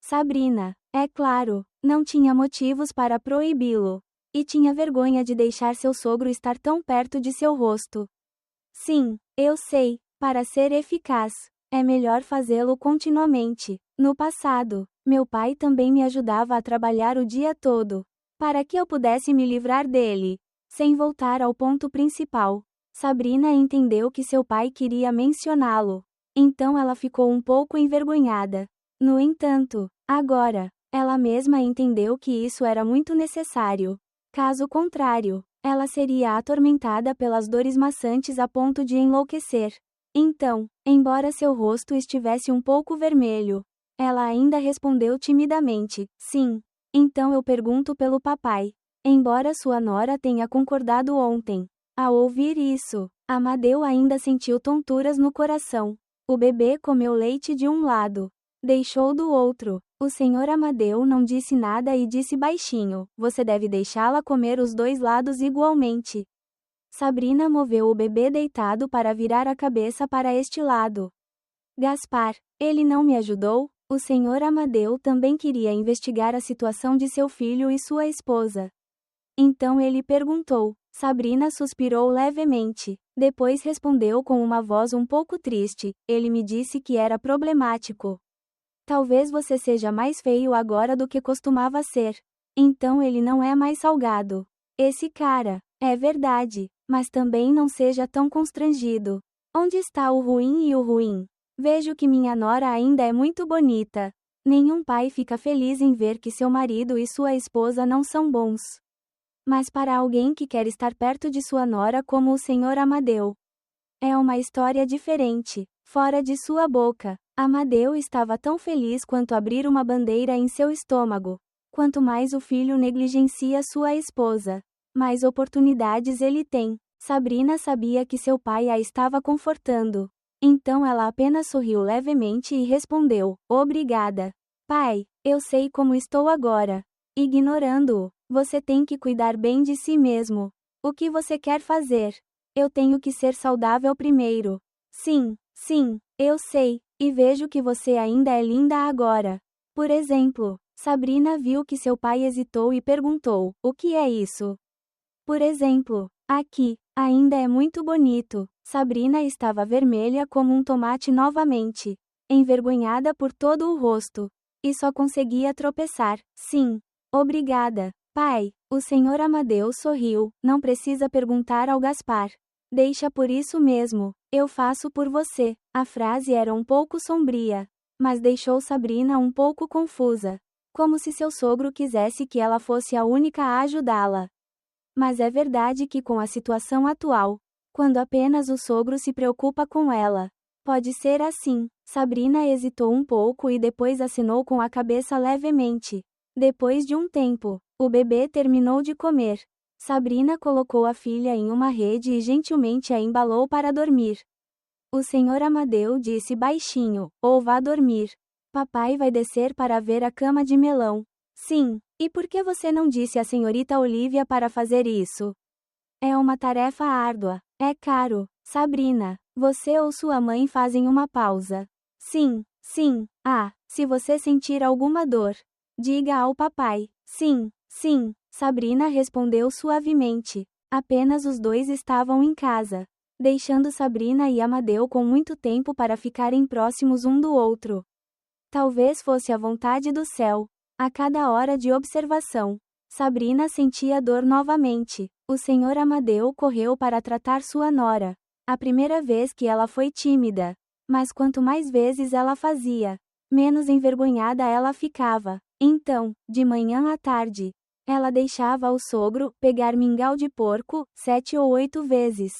Sabrina, é claro, não tinha motivos para proibi-lo. E tinha vergonha de deixar seu sogro estar tão perto de seu rosto. Sim, eu sei, para ser eficaz, é melhor fazê-lo continuamente. No passado, meu pai também me ajudava a trabalhar o dia todo, para que eu pudesse me livrar dele. Sem voltar ao ponto principal, Sabrina entendeu que seu pai queria mencioná-lo. Então ela ficou um pouco envergonhada. No entanto, agora, ela mesma entendeu que isso era muito necessário. Caso contrário, ela seria atormentada pelas dores maçantes a ponto de enlouquecer. Então, embora seu rosto estivesse um pouco vermelho, ela ainda respondeu timidamente: sim. Então eu pergunto pelo papai. Embora sua nora tenha concordado ontem. Ao ouvir isso, Amadeu ainda sentiu tonturas no coração. O bebê comeu leite de um lado. Deixou do outro. O senhor Amadeu não disse nada e disse baixinho: você deve deixá-la comer os dois lados igualmente. Sabrina moveu o bebê deitado para virar a cabeça para este lado. Gaspar, ele não me ajudou? O senhor Amadeu também queria investigar a situação de seu filho e sua esposa. Então ele perguntou. Sabrina suspirou levemente. Depois respondeu com uma voz um pouco triste: ele me disse que era problemático. Talvez você seja mais feio agora do que costumava ser. Então ele não é mais salgado. Esse cara. É verdade. Mas também não seja tão constrangido. Onde está o ruim e o ruim? Vejo que minha nora ainda é muito bonita. Nenhum pai fica feliz em ver que seu marido e sua esposa não são bons. Mas para alguém que quer estar perto de sua nora como o senhor Amadeu, é uma história diferente. Fora de sua boca, Amadeu estava tão feliz quanto abrir uma bandeira em seu estômago. Quanto mais o filho negligencia sua esposa, mais oportunidades ele tem. Sabrina sabia que seu pai a estava confortando. Então ela apenas sorriu levemente e respondeu: obrigada. Pai, eu sei como estou agora. Ignorando-o, você tem que cuidar bem de si mesmo. O que você quer fazer? Eu tenho que ser saudável primeiro. Sim, eu sei, e vejo que você ainda é linda agora. Por exemplo, Sabrina viu que seu pai hesitou e perguntou: o que é isso? Por exemplo, aqui, ainda é muito bonito. Sabrina estava vermelha como um tomate novamente, envergonhada por todo o rosto, e só conseguia tropeçar. Sim, obrigada, pai. O senhor Amadeu sorriu. Não precisa perguntar ao Gaspar. Deixa por isso mesmo, eu faço por você. A frase era um pouco sombria, mas deixou Sabrina um pouco confusa, como se seu sogro quisesse que ela fosse a única a ajudá-la. Mas é verdade que com a situação atual, quando apenas o sogro se preocupa com ela, pode ser assim. Sabrina hesitou um pouco e depois acenou com a cabeça levemente. Depois de um tempo, o bebê terminou de comer. Sabrina colocou a filha em uma rede e gentilmente a embalou para dormir. O senhor Amadeu disse baixinho: ou vá dormir. Papai vai descer para ver a cama de melão. Sim, e por que você não disse à senhorita Olívia para fazer isso? É uma tarefa árdua. É caro. Sabrina, você ou sua mãe fazem uma pausa. Sim. Ah, se você sentir alguma dor, diga ao papai. Sim. Sabrina respondeu suavemente. Apenas os dois estavam em casa, deixando Sabrina e Amadeu com muito tempo para ficarem próximos um do outro. Talvez fosse a vontade do céu. A cada hora de observação, Sabrina sentia dor novamente. O senhor Amadeu correu para tratar sua nora. A primeira vez que ela foi tímida. Mas quanto mais vezes ela fazia, menos envergonhada ela ficava. Então, de manhã à tarde, ela deixava o sogro pegar mingau de porco 7 ou 8 vezes.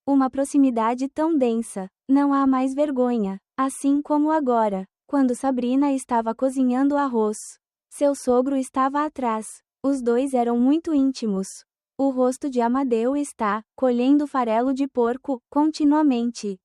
Uma proximidade tão densa. Não há mais vergonha. Assim como agora, quando Sabrina estava cozinhando arroz. Seu sogro estava atrás. Os dois eram muito íntimos. O rosto de Amadeu está colhendo farelo de porco continuamente.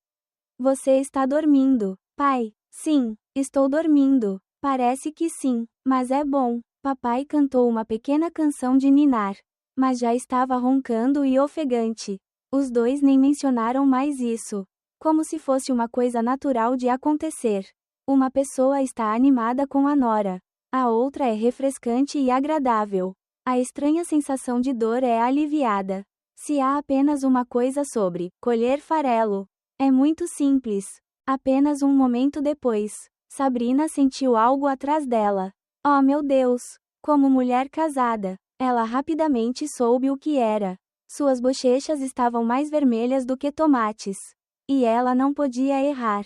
Você está dormindo, pai? Sim, estou dormindo. Parece que sim, mas é bom. Papai cantou uma pequena canção de ninar, mas já estava roncando e ofegante. Os dois nem mencionaram mais isso, como se fosse uma coisa natural de acontecer. Uma pessoa está animada com a nora, a outra é refrescante e agradável. A estranha sensação de dor é aliviada. Se há apenas uma coisa sobre colher farelo, é muito simples. Apenas um momento depois, Sabrina sentiu algo atrás dela. Oh meu Deus! Como mulher casada, ela rapidamente soube o que era. Suas bochechas estavam mais vermelhas do que tomates. E ela não podia errar.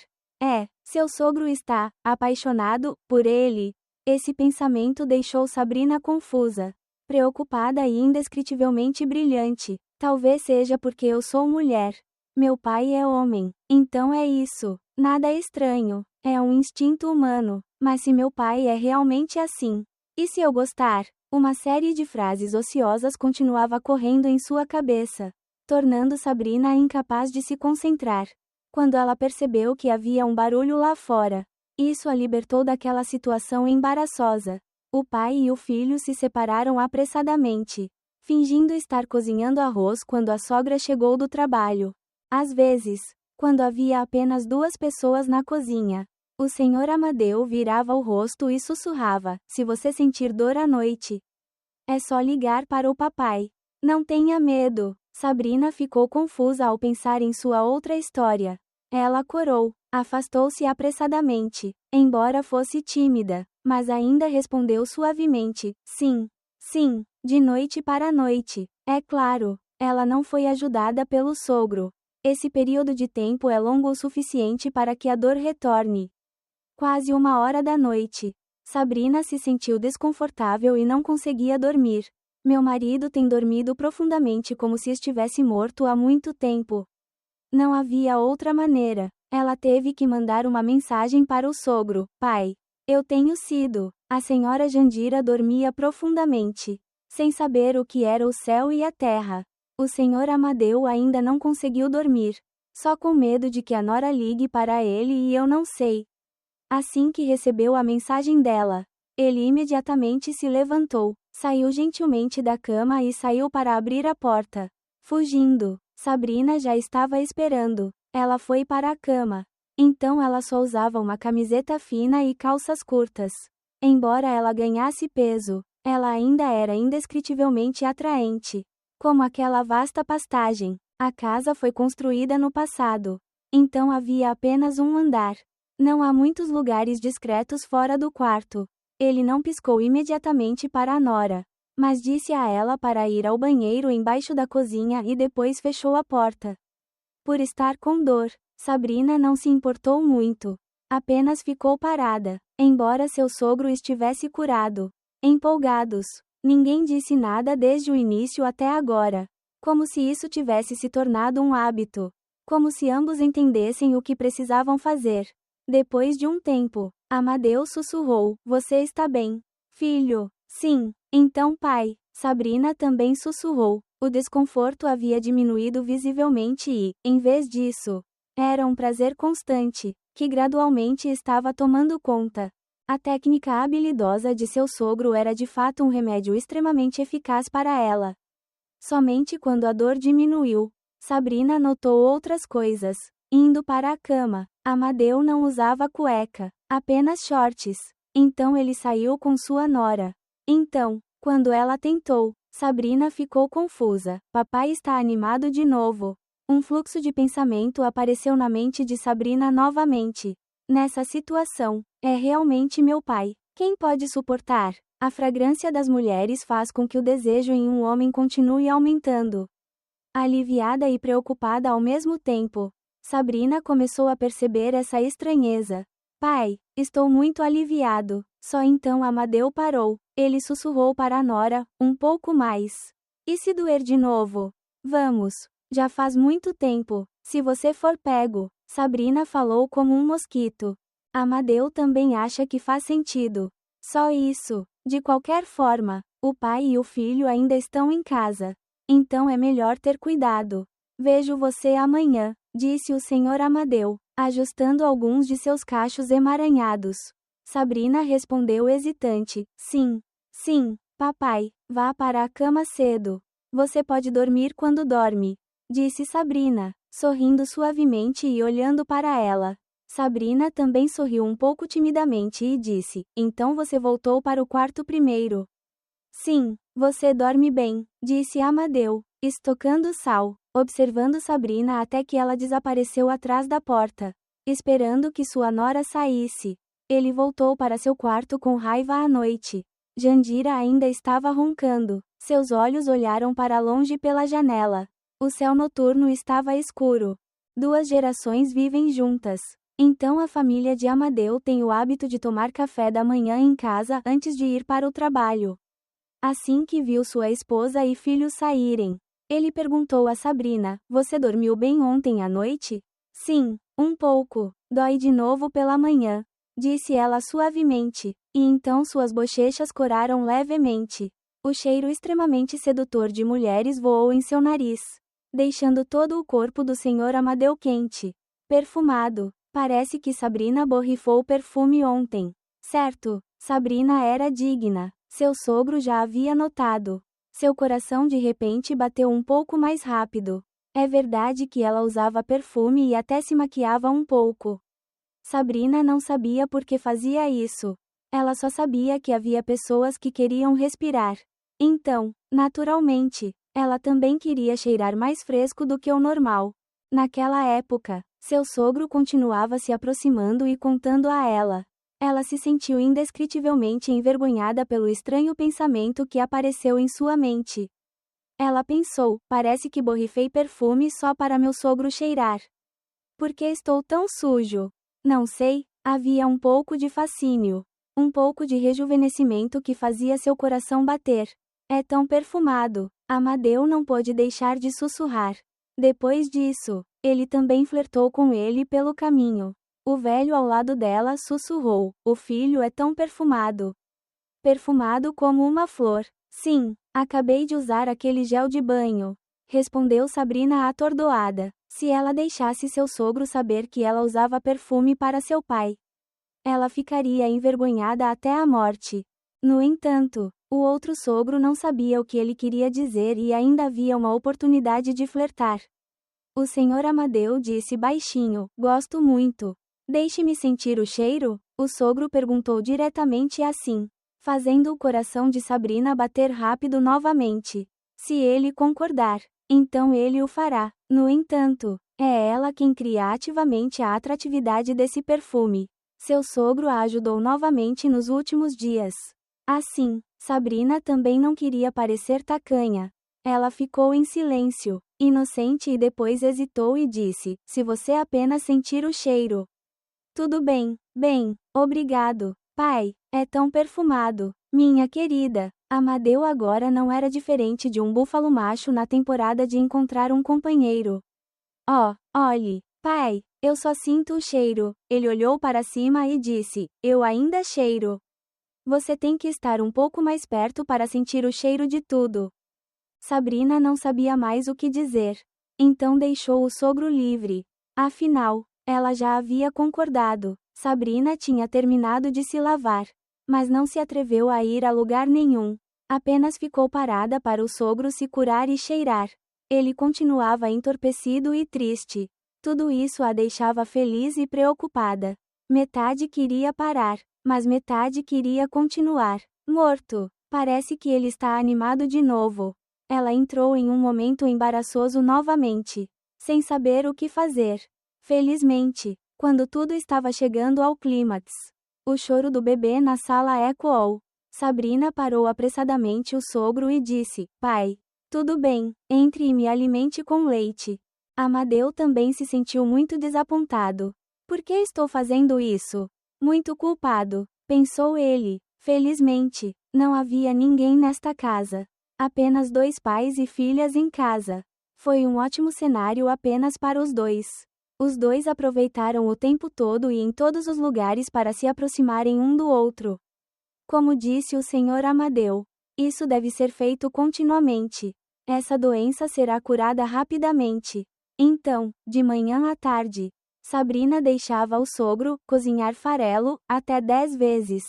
Seu sogro está apaixonado por ele. Esse pensamento deixou Sabrina confusa, preocupada e indescritivelmente brilhante. Talvez seja porque eu sou mulher. Meu pai é homem. Então é isso. Nada estranho. É um instinto humano. Mas se meu pai é realmente assim? E se eu gostar? Uma série de frases ociosas continuava correndo em sua cabeça. tornando Sabrina incapaz de se concentrar. Quando ela percebeu que havia um barulho lá fora, isso a libertou daquela situação embaraçosa. O pai e o filho se separaram apressadamente, fingindo estar cozinhando arroz quando a sogra chegou do trabalho. Às vezes, quando havia apenas 2 pessoas na cozinha, o senhor Amadeu virava o rosto e sussurrava: "Se você sentir dor à noite, é só ligar para o papai. Não tenha medo." Sabrina ficou confusa ao pensar em sua outra história. Ela corou, afastou-se apressadamente, embora fosse tímida, mas ainda respondeu suavemente: "Sim, sim, de noite para noite. É claro." Ela não foi ajudada pelo sogro. Esse período de tempo é longo o suficiente para que a dor retorne. Quase 1 hora da noite. Sabrina se sentiu desconfortável e não conseguia dormir. Meu marido tem dormido profundamente como se estivesse morto há muito tempo. Não havia outra maneira. Ela teve que mandar uma mensagem para o sogro: "Pai, eu tenho sido." A senhora Jandira dormia profundamente, sem saber o que era o céu e a terra. O senhor Amadeu ainda não conseguiu dormir, só com medo de que a nora ligue para ele e eu não sei. Assim que recebeu a mensagem dela, ele imediatamente se levantou, saiu gentilmente da cama e saiu para abrir a porta. Fugindo, Sabrina já estava esperando. Ela foi para a cama. Então ela só usava uma camiseta fina e calças curtas. Embora ela ganhasse peso, ela ainda era indescritivelmente atraente. Como aquela vasta pastagem. A casa foi construída no passado. Então havia apenas um andar. Não há muitos lugares discretos fora do quarto. Ele não piscou imediatamente para a nora, mas disse a ela para ir ao banheiro embaixo da cozinha e depois fechou a porta. Por estar com dor, Sabrina não se importou muito. Apenas ficou parada, embora seu sogro estivesse curado. Empolgados. Ninguém disse nada desde o início até agora. Como se isso tivesse se tornado um hábito. Como se ambos entendessem o que precisavam fazer. Depois de um tempo, Amadeu sussurrou: "Você está bem, filho?" "Sim." "Então, pai." Sabrina também sussurrou. O desconforto havia diminuído visivelmente e, em vez disso, era um prazer constante, que gradualmente estava tomando conta. A técnica habilidosa de seu sogro era de fato um remédio extremamente eficaz para ela. Somente quando a dor diminuiu, Sabrina notou outras coisas. Indo para a cama, Amadeu não usava cueca, apenas shorts. Então ele saiu com sua nora. Então, quando ela tentou, Sabrina ficou confusa. Papai está animado de novo. Um fluxo de pensamento apareceu na mente de Sabrina novamente. Nessa situação, é realmente meu pai. Quem pode suportar? A fragrância das mulheres faz com que o desejo em um homem continue aumentando. Aliviada e preocupada ao mesmo tempo, Sabrina começou a perceber essa estranheza. "Pai, estou muito aliviado." Só então Amadeu parou. Ele sussurrou para a nora, um pouco mais. "E se doer de novo?" "Vamos. Já faz muito tempo. Se você for pego." Sabrina falou como um mosquito. Amadeu também acha que faz sentido. Só isso. De qualquer forma, o pai e o filho ainda estão em casa. Então é melhor ter cuidado. "Vejo você amanhã," disse o senhor Amadeu, ajustando alguns de seus cachos emaranhados. Sabrina respondeu hesitante: "Sim. Sim, papai. Vá para a cama cedo. Você pode dormir quando dorme," disse Sabrina, sorrindo suavemente e olhando para ela. Sabrina também sorriu um pouco timidamente e disse: "Então você voltou para o quarto primeiro." "Sim, você dorme bem," disse Amadeu, estocando sal, observando Sabrina até que ela desapareceu atrás da porta, esperando que sua nora saísse. Ele voltou para seu quarto com raiva à noite. Jandira ainda estava roncando. Seus olhos olharam para longe pela janela. O céu noturno estava escuro. 2 gerações vivem juntas. Então a família de Amadeu tem o hábito de tomar café da manhã em casa antes de ir para o trabalho. Assim que viu sua esposa e filhos saírem, ele perguntou a Sabrina: "Você dormiu bem ontem à noite?" "Sim, um pouco. Dói de novo pela manhã," disse ela suavemente, e então suas bochechas coraram levemente. O cheiro extremamente sedutor de mulheres voou em seu nariz. deixando todo o corpo do Sr. Amadeu quente. Perfumado. Parece que Sabrina borrifou perfume ontem. Certo, Sabrina era digna. Seu sogro já havia notado. Seu coração de repente bateu um pouco mais rápido. É verdade que ela usava perfume e até se maquiava um pouco. Sabrina não sabia por que fazia isso. Ela só sabia que havia pessoas que queriam respirar. Então, naturalmente, ela também queria cheirar mais fresco do que o normal. Naquela época, seu sogro continuava se aproximando e contando a ela. Ela se sentiu indescritivelmente envergonhada pelo estranho pensamento que apareceu em sua mente. Ela pensou, parece que borrifei perfume só para meu sogro cheirar. Por que estou tão sujo? Não sei, havia um pouco de fascínio. Um pouco de rejuvenescimento que fazia seu coração bater. É tão perfumado. Amadeu não pôde deixar de sussurrar. Depois disso, ele também flertou com ele pelo caminho. O velho ao lado dela sussurrou: o filho é tão perfumado. Perfumado como uma flor. Sim, acabei de usar aquele gel de banho. Respondeu Sabrina atordoada. Se ela deixasse seu sogro saber que ela usava perfume para seu pai, ela ficaria envergonhada até a morte. No entanto, o outro sogro não sabia o que ele queria dizer e ainda havia uma oportunidade de flertar. O Sr. Amadeu disse baixinho: gosto muito. Deixe-me sentir o cheiro? O sogro perguntou diretamente assim, fazendo o coração de Sabrina bater rápido novamente. Se ele concordar, então ele o fará. No entanto, é ela quem cria ativamente a atratividade desse perfume. Seu sogro a ajudou novamente nos últimos dias. Assim, Sabrina também não queria parecer tacanha. Ela ficou em silêncio, inocente e depois hesitou e disse: se você apenas sentir o cheiro. Tudo bem, obrigado, pai, é tão perfumado. Minha querida, Amadeu agora não era diferente de um búfalo macho na temporada de encontrar um companheiro. Oh, olhe, pai, eu só sinto o cheiro. Ele olhou para cima e disse: eu ainda cheiro. Você tem que estar um pouco mais perto para sentir o cheiro de tudo. Sabrina não sabia mais o que dizer. Então deixou o sogro livre. Afinal, ela já havia concordado. Sabrina tinha terminado de se lavar, mas não se atreveu a ir a lugar nenhum. Apenas ficou parada para o sogro se curar e cheirar. Ele continuava entorpecido e triste. Tudo isso a deixava feliz e preocupada. Metade queria parar, mas metade queria continuar. Morto. Parece que ele está animado de novo. Ela entrou em um momento embaraçoso novamente, sem saber o que fazer. Felizmente, quando tudo estava chegando ao clímax, o choro do bebê na sala ecoou. Sabrina parou apressadamente o sogro e disse: pai, tudo bem, entre e me alimente com leite. Amadeu também se sentiu muito desapontado. Por que estou fazendo isso? Muito culpado, pensou ele. Felizmente, não havia ninguém nesta casa. Apenas 2 pais e filhas em casa. Foi um ótimo cenário apenas para os dois. Os dois aproveitaram o tempo todo e em todos os lugares para se aproximarem um do outro. Como disse o Sr. Amadeu, isso deve ser feito continuamente. Essa doença será curada rapidamente. Então, de manhã à tarde, Sabrina deixava o sogro cozinhar farelo até 10 vezes.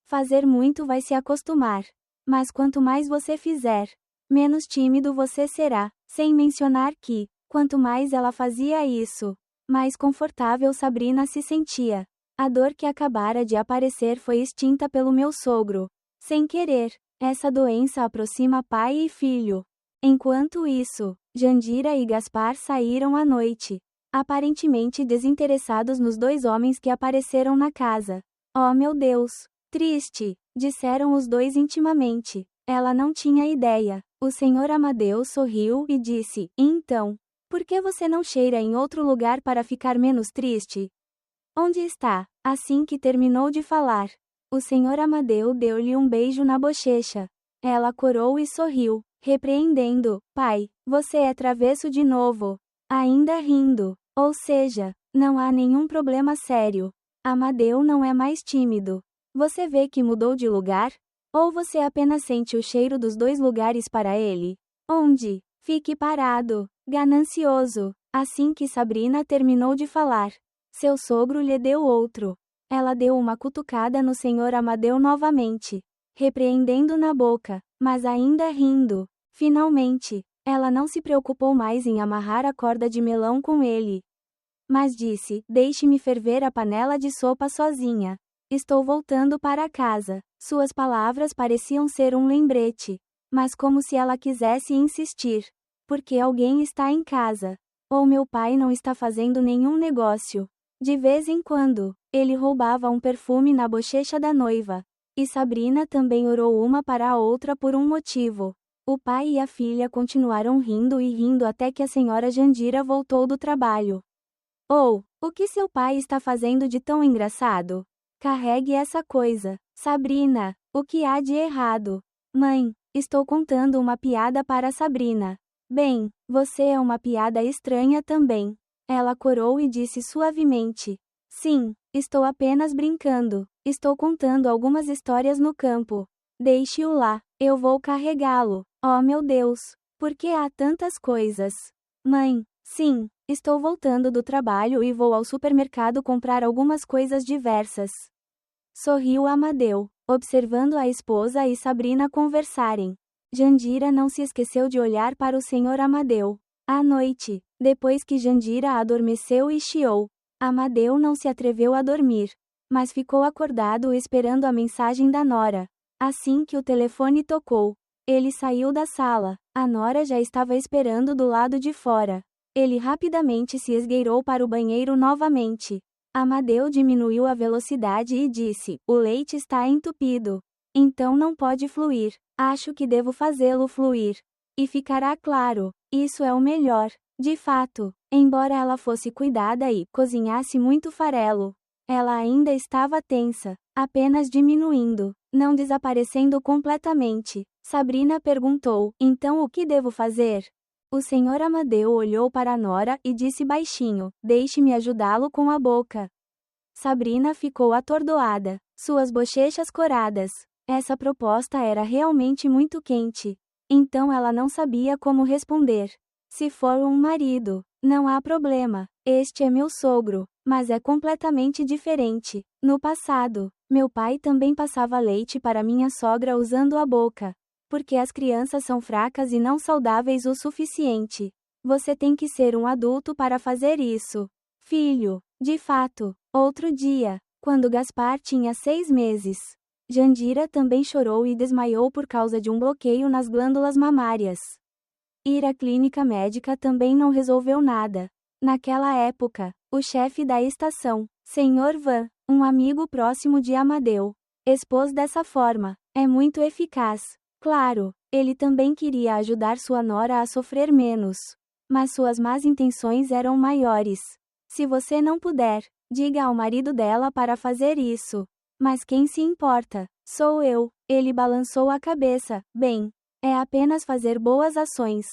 Fazer muito vai se acostumar. Mas quanto mais você fizer, menos tímido você será, sem mencionar que, quanto mais ela fazia isso, mais confortável Sabrina se sentia. A dor que acabara de aparecer foi extinta pelo meu sogro. Sem querer, essa doença aproxima pai e filho. Enquanto isso, Jandira e Gaspar saíram à noite, aparentemente desinteressados nos 2 homens que apareceram na casa. Oh meu Deus! Triste, disseram os 2 intimamente. Ela não tinha ideia. O Sr. Amadeu sorriu e disse: então, por que você não cheira em outro lugar para ficar menos triste? Onde está? Assim que terminou de falar, o Sr. Amadeu deu-lhe um beijo na bochecha. Ela corou e sorriu, repreendendo: pai, você é travesso de novo. Ainda rindo. Ou seja, não há nenhum problema sério. Amadeu não é mais tímido. Você vê que mudou de lugar? Ou você apenas sente o cheiro dos 2 lugares para ele? Onde? Fique parado, ganancioso. Assim que Sabrina terminou de falar, seu sogro lhe deu outro. Ela deu uma cutucada no senhor Amadeu novamente, repreendendo na boca, mas ainda rindo. Finalmente, ela não se preocupou mais em amarrar a corda de melão com ele, mas disse: deixe-me ferver a panela de sopa sozinha. Estou voltando para casa. Suas palavras pareciam ser um lembrete, mas como se ela quisesse insistir. Porque alguém está em casa. Ou meu pai não está fazendo nenhum negócio. De vez em quando, ele roubava um perfume na bochecha da noiva. E Sabrina também orou uma para a outra por um motivo. O pai e a filha continuaram rindo e rindo até que a senhora Jandira voltou do trabalho. Oh, o que seu pai está fazendo de tão engraçado? Carregue essa coisa. Sabrina, o que há de errado? Mãe, estou contando uma piada para Sabrina. Bem, você é uma piada estranha também. Ela corou e disse suavemente. Sim, estou apenas brincando. Estou contando algumas histórias no campo. Deixe-o lá, eu vou carregá-lo. Oh meu Deus, por que há tantas coisas? Mãe, sim, estou voltando do trabalho e vou ao supermercado comprar algumas coisas diversas. Sorriu Amadeu, observando a esposa e Sabrina conversarem. Jandira não se esqueceu de olhar para o senhor Amadeu. À noite, depois que Jandira adormeceu e chiou, Amadeu não se atreveu a dormir, mas ficou acordado esperando a mensagem da nora. Assim que o telefone tocou, ele saiu da sala. A nora já estava esperando do lado de fora. Ele rapidamente se esgueirou para o banheiro novamente. Amadeu diminuiu a velocidade e disse: o leite está entupido. Então não pode fluir. Acho que devo fazê-lo fluir. E ficará claro. Isso é o melhor. De fato, embora ela fosse cuidada e cozinhasse muito farelo, ela ainda estava tensa, apenas diminuindo, não desaparecendo completamente. Sabrina perguntou: então o que devo fazer? O senhor Amadeu olhou para a nora e disse baixinho: deixe-me ajudá-lo com a boca. Sabrina ficou atordoada, suas bochechas coradas. Essa proposta era realmente muito quente. Então ela não sabia como responder. Se for um marido, não há problema. Este é meu sogro, mas é completamente diferente. No passado, meu pai também passava leite para minha sogra usando a boca. Porque as crianças são fracas e não saudáveis o suficiente. Você tem que ser um adulto para fazer isso. Filho, de fato, outro dia, quando Gaspar tinha 6 meses, Jandira também chorou e desmaiou por causa de um bloqueio nas glândulas mamárias. Ir à clínica médica também não resolveu nada. Naquela época, o chefe da estação, Sr. Van, um amigo próximo de Amadeu, expôs dessa forma: é muito eficaz. Claro, ele também queria ajudar sua nora a sofrer menos. Mas suas más intenções eram maiores. Se você não puder, diga ao marido dela para fazer isso. Mas quem se importa? Sou eu. Ele balançou a cabeça. Bem, é apenas fazer boas ações.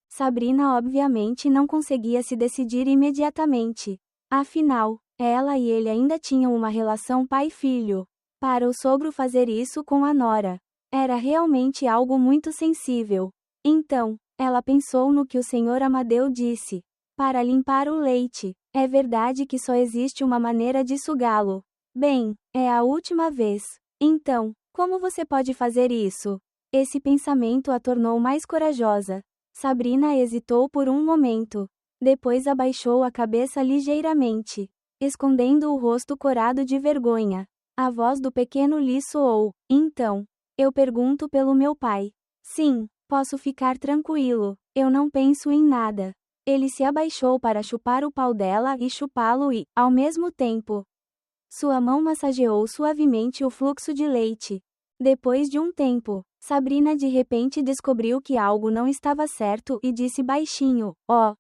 Sabrina obviamente não conseguia se decidir imediatamente. Afinal, ela e ele ainda tinham uma relação pai-filho. Para o sogro fazer isso com a nora, era realmente algo muito sensível. Então, ela pensou no que o senhor Amadeu disse. Para limpar o leite, é verdade que só existe uma maneira de sugá-lo. Bem, é a última vez. Então, como você pode fazer isso? Esse pensamento a tornou mais corajosa. Sabrina hesitou por um momento. Depois abaixou a cabeça ligeiramente, escondendo o rosto corado de vergonha. A voz do pequeno lhe soou: então, eu pergunto pelo meu pai. Sim, posso ficar tranquilo. Eu não penso em nada. Ele se abaixou para chupar o pau dela e chupá-lo e, ao mesmo tempo, sua mão massageou suavemente o fluxo de leite. Depois de um tempo, Sabrina de repente descobriu que algo não estava certo e disse baixinho: oh,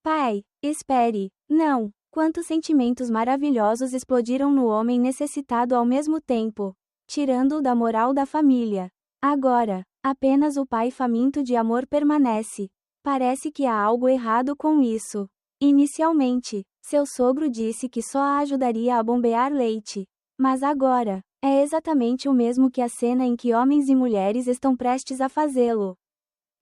pai, espere. Não. Quantos sentimentos maravilhosos explodiram no homem necessitado ao mesmo tempo, tirando-o da moral da família. Agora, apenas o pai faminto de amor permanece. Parece que há algo errado com isso. Inicialmente, seu sogro disse que só a ajudaria a bombear leite. Mas agora, é exatamente o mesmo que a cena em que homens e mulheres estão prestes a fazê-lo.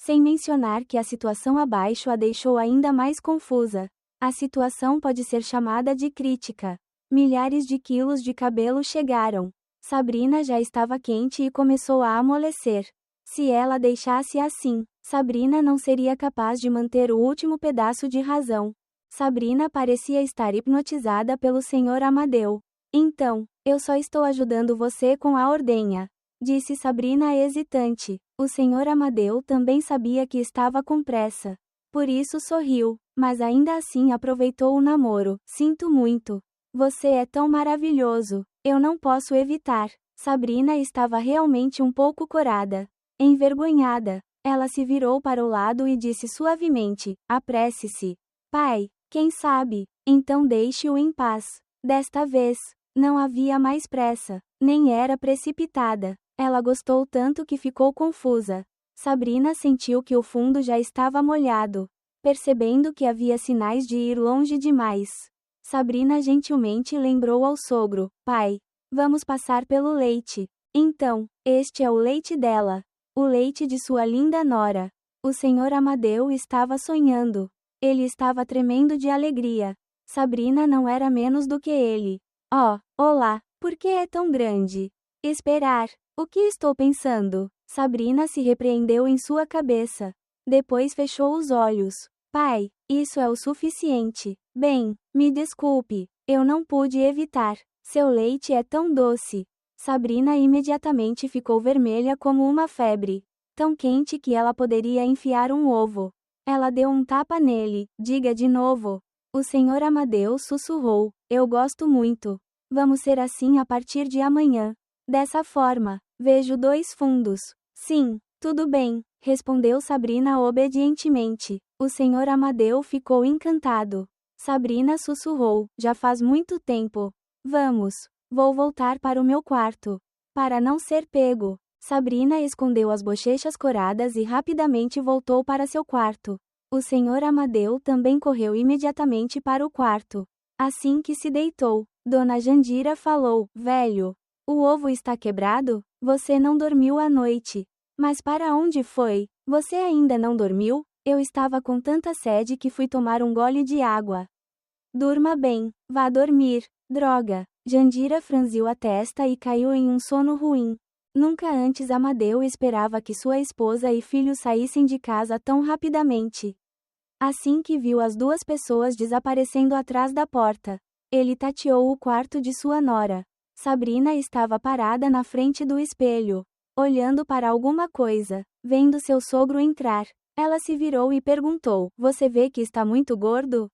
Sem mencionar que a situação abaixo a deixou ainda mais confusa. A situação pode ser chamada de crítica. Milhares de quilos de cabelo chegaram. Sabrina já estava quente e começou a amolecer. Se ela deixasse assim, Sabrina não seria capaz de manter o último pedaço de razão. Sabrina parecia estar hipnotizada pelo Sr. Amadeu. Então, eu só estou ajudando você com a ordenha, disse Sabrina hesitante. O Sr. Amadeu também sabia que estava com pressa. Por isso sorriu, mas ainda assim aproveitou o namoro. Sinto muito. Você é tão maravilhoso. Eu não posso evitar. Sabrina estava realmente um pouco corada. Envergonhada, ela se virou para o lado e disse suavemente: apresse-se. Pai, quem sabe? Então deixe-o em paz. Desta vez, não havia mais pressa, nem era precipitada. Ela gostou tanto que ficou confusa. Sabrina sentiu que o fundo já estava molhado. Percebendo que havia sinais de ir longe demais, Sabrina gentilmente lembrou ao sogro: pai, vamos passar pelo leite. Então, este é o leite dela. O leite de sua linda nora. O Sr. Amadeu estava sonhando. Ele estava tremendo de alegria. Sabrina não era menos do que ele. Oh, olá, por que é tão grande? Esperar. O que estou pensando? Sabrina se repreendeu em sua cabeça. Depois fechou os olhos. Pai, isso é o suficiente. Bem, me desculpe, eu não pude evitar. Seu leite é tão doce. Sabrina imediatamente ficou vermelha como uma febre. Tão quente que ela poderia enfiar um ovo. Ela deu um tapa nele. Diga de novo. O Sr. Amadeu sussurrou: eu gosto muito. Vamos ser assim a partir de amanhã. Dessa forma, vejo 2 fundos. Sim, tudo bem, respondeu Sabrina obedientemente. O Sr. Amadeu ficou encantado. Sabrina sussurrou: já faz muito tempo. Vamos. Vou voltar para o meu quarto. Para não ser pego. Sabrina escondeu as bochechas coradas e rapidamente voltou para seu quarto. O Sr. Amadeu também correu imediatamente para o quarto. Assim que se deitou, Dona Jandira falou: velho, o ovo está quebrado? Você não dormiu à noite. Mas para onde foi? Você ainda não dormiu? Eu estava com tanta sede que fui tomar um gole de água. Durma bem, vá dormir. Droga. Jandira franziu a testa e caiu em um sono ruim. Nunca antes Amadeu esperava que sua esposa e filho saíssem de casa tão rapidamente. Assim que viu as 2 pessoas desaparecendo atrás da porta, ele tateou o quarto de sua nora. Sabrina estava parada na frente do espelho, olhando para alguma coisa. Vendo seu sogro entrar, ela se virou e perguntou: você vê que está muito gordo?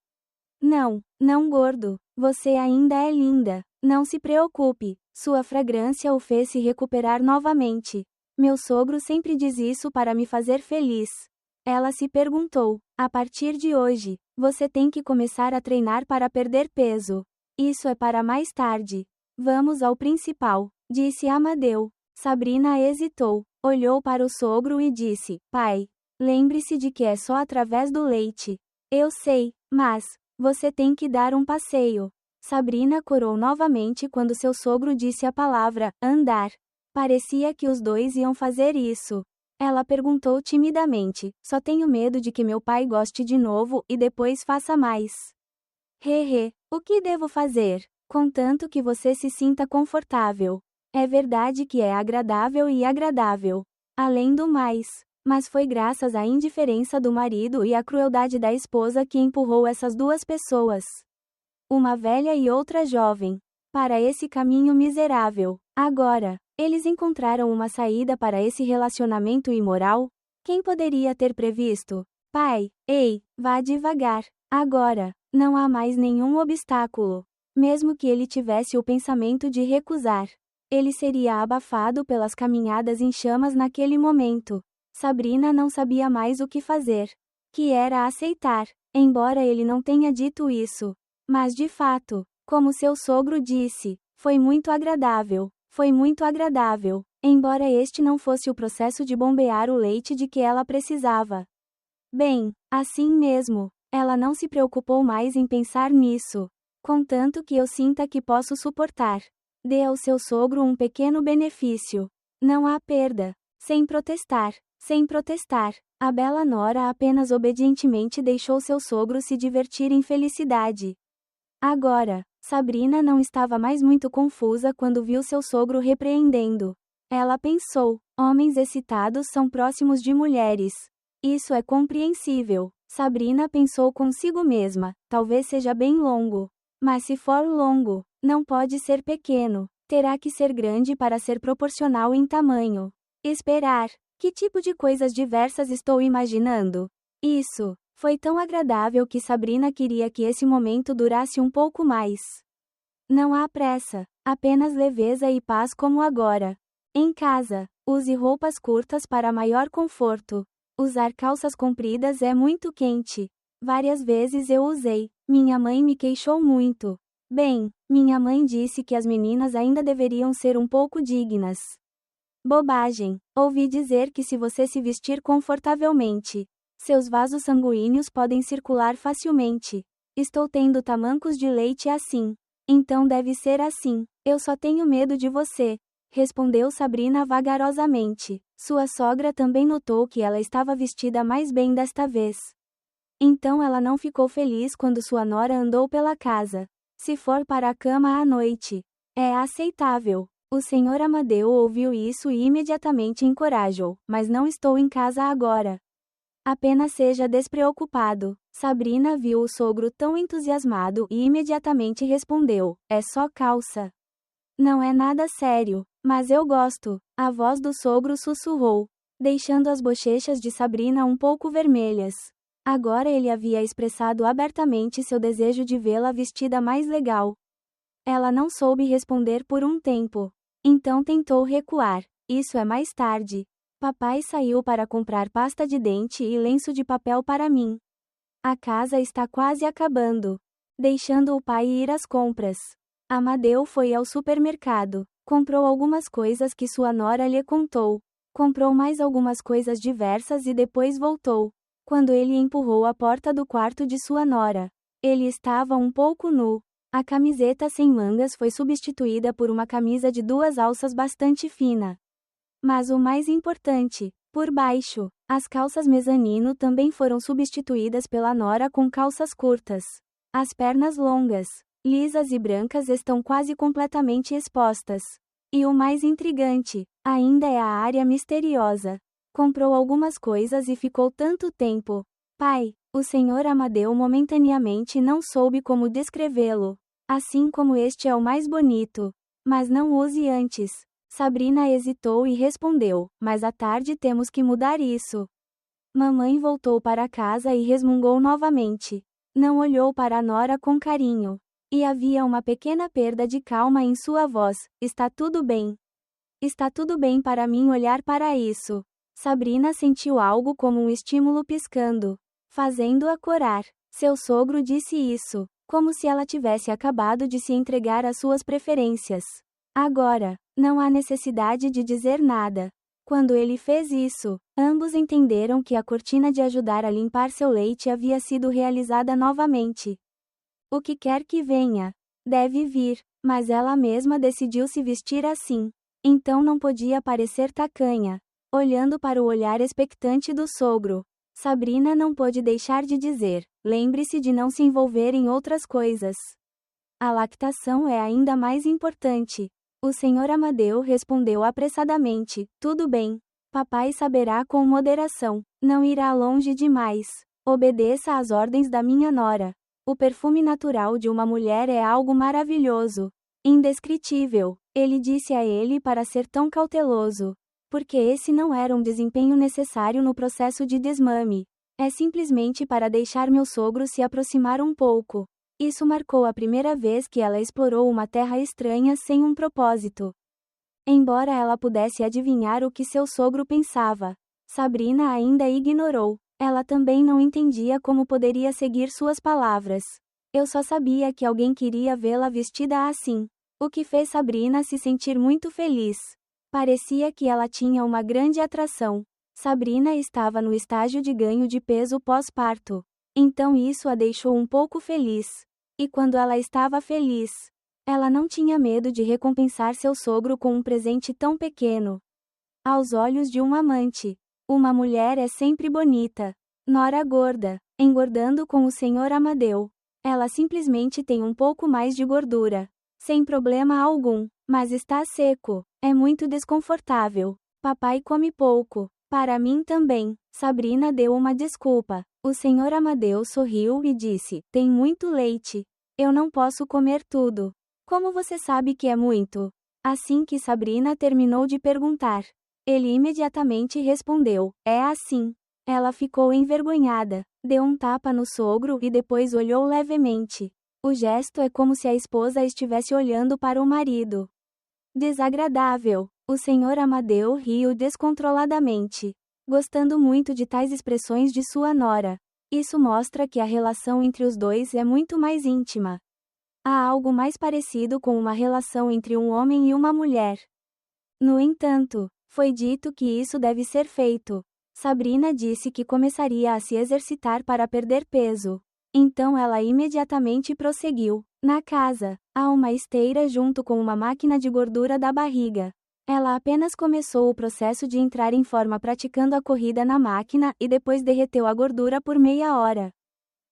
Não, não gordo. Você ainda é linda. Não se preocupe, sua fragrância o fez se recuperar novamente. Meu sogro sempre diz isso para me fazer feliz. Ela se perguntou: a partir de hoje, você tem que começar a treinar para perder peso. Isso é para mais tarde. Vamos ao principal, disse Amadeu. Sabrina hesitou, olhou para o sogro e disse: pai, lembre-se de que é só através do leite. Eu sei, mas você tem que dar um passeio. Sabrina corou novamente quando seu sogro disse a palavra andar. Parecia que os 2 iam fazer isso. Ela perguntou timidamente: só tenho medo de que meu pai goste de novo e depois faça mais. Hehe, o que devo fazer? Contanto que você se sinta confortável. É verdade que é agradável e agradável. Além do mais, mas foi graças à indiferença do marido e à crueldade da esposa que empurrou essas 2 pessoas, uma velha e outra jovem, para esse caminho miserável. Agora, eles encontraram uma saída para esse relacionamento imoral? Quem poderia ter previsto? Pai, ei, vá devagar. Agora, não há mais nenhum obstáculo. Mesmo que ele tivesse o pensamento de recusar, ele seria abafado pelas caminhadas em chamas naquele momento. Sabrina não sabia mais o que fazer. Que era aceitar, embora ele não tenha dito isso. Mas de fato, como seu sogro disse, foi muito agradável. Foi muito agradável, embora este não fosse o processo de bombear o leite de que ela precisava. Bem, assim mesmo, ela não se preocupou mais em pensar nisso. Contanto que eu sinta que posso suportar. Dê ao seu sogro um pequeno benefício. Não há perda. Sem protestar, sem protestar. A bela nora apenas obedientemente deixou seu sogro se divertir em felicidade. Agora, Sabrina não estava mais muito confusa quando viu seu sogro repreendendo. Ela pensou: homens excitados são próximos de mulheres. Isso é compreensível. Sabrina pensou consigo mesma: talvez seja bem longo. Mas se for longo, não pode ser pequeno. Terá que ser grande para ser proporcional em tamanho. Esperar. Que tipo de coisas diversas estou imaginando? Isso. Foi tão agradável que Sabrina queria que esse momento durasse um pouco mais. Não há pressa, apenas leveza e paz como agora. Em casa, use roupas curtas para maior conforto. Usar calças compridas é muito quente. Várias vezes eu usei. Minha mãe me queixou muito. Bem, minha mãe disse que as meninas ainda deveriam ser um pouco dignas. Bobagem. Ouvi dizer que se você se vestir confortavelmente, seus vasos sanguíneos podem circular facilmente. Estou tendo tamancos de leite assim. Então deve ser assim. Eu só tenho medo de você, respondeu Sabrina vagarosamente. Sua sogra também notou que ela estava vestida mais bem desta vez. Então ela não ficou feliz quando sua nora andou pela casa. Se for para a cama à noite, é aceitável. O senhor Amadeu ouviu isso e imediatamente encorajou: mas não estou em casa agora. Apenas seja despreocupado. Sabrina viu o sogro tão entusiasmado e imediatamente respondeu: é só calça. Não é nada sério, mas eu gosto. A voz do sogro sussurrou, deixando as bochechas de Sabrina um pouco vermelhas. Agora ele havia expressado abertamente seu desejo de vê-la vestida mais legal. Ela não soube responder por um tempo. Então tentou recuar. Isso é mais tarde. Papai saiu para comprar pasta de dente e lenço de papel para mim. A casa está quase acabando. Deixando o pai ir às compras. Amadeu foi ao supermercado. Comprou algumas coisas que sua nora lhe contou. Comprou mais algumas coisas diversas e depois voltou. Quando ele empurrou a porta do quarto de sua nora, ele estava um pouco nu. A camiseta sem mangas foi substituída por uma camisa de 2 alças bastante fina. Mas o mais importante, por baixo, as calças mezanino também foram substituídas pela nora com calças curtas. As pernas longas, lisas e brancas estão quase completamente expostas. E o mais intrigante, ainda é a área misteriosa. Comprou algumas coisas e ficou tanto tempo. Pai, o senhor Amadeu momentaneamente não soube como descrevê-lo. Assim como este é o mais bonito. Mas não use antes. Sabrina hesitou e respondeu: mas à tarde temos que mudar isso. Mamãe voltou para casa e resmungou novamente. Não olhou para a nora com carinho. E havia uma pequena perda de calma em sua voz. Está tudo bem. Está tudo bem para mim olhar para isso. Sabrina sentiu algo como um estímulo piscando, fazendo-a corar. Seu sogro disse isso, como se ela tivesse acabado de se entregar às suas preferências. Agora, não há necessidade de dizer nada. Quando ele fez isso, ambos entenderam que a cortina de ajudar a limpar seu leite havia sido realizada novamente. O que quer que venha, deve vir, mas ela mesma decidiu se vestir assim. Então não podia parecer tacanha. Olhando para o olhar expectante do sogro, Sabrina não pôde deixar de dizer: lembre-se de não se envolver em outras coisas. A lactação é ainda mais importante. O senhor Amadeu respondeu apressadamente: tudo bem. Papai saberá com moderação. Não irá longe demais. Obedeça às ordens da minha nora. O perfume natural de uma mulher é algo maravilhoso. Indescritível. Ele disse a ele para ser tão cauteloso. Porque esse não era um desempenho necessário no processo de desmame. É simplesmente para deixar meu sogro se aproximar um pouco. Isso marcou a primeira vez que ela explorou uma terra estranha sem um propósito. Embora ela pudesse adivinhar o que seu sogro pensava, Sabrina ainda ignorou. Ela também não entendia como poderia seguir suas palavras. Eu só sabia que alguém queria vê-la vestida assim. O que fez Sabrina se sentir muito feliz. Parecia que ela tinha uma grande atração. Sabrina estava no estágio de ganho de peso pós-parto. Então isso a deixou um pouco feliz. E quando ela estava feliz, ela não tinha medo de recompensar seu sogro com um presente tão pequeno. Aos olhos de um amante, Uma mulher é sempre bonita. Nora gorda, engordando com o senhor Amadeu. Ela simplesmente tem um pouco mais de gordura. Sem problema algum, mas está seco. É muito desconfortável. Papai come pouco. Para mim também. Sabrina deu uma desculpa. O senhor Amadeu sorriu e disse: tem muito leite. Eu não posso comer tudo. Como você sabe que é muito? Assim que Sabrina terminou de perguntar, ele imediatamente respondeu: é assim. Ela ficou envergonhada, deu um tapa no sogro e depois olhou levemente. O gesto é como se a esposa estivesse olhando para o marido. Desagradável. O senhor Amadeu riu descontroladamente, gostando muito de tais expressões de sua nora. Isso mostra que a relação entre os dois é muito mais íntima. Há algo mais parecido com uma relação entre um homem e uma mulher. No entanto, foi dito que isso deve ser feito. Sabrina disse que começaria a se exercitar para perder peso. Então ela imediatamente prosseguiu. Na casa, há uma esteira junto com uma máquina de gordura da barriga. Ela apenas começou o processo de entrar em forma praticando a corrida na máquina e depois derreteu a gordura por meia hora.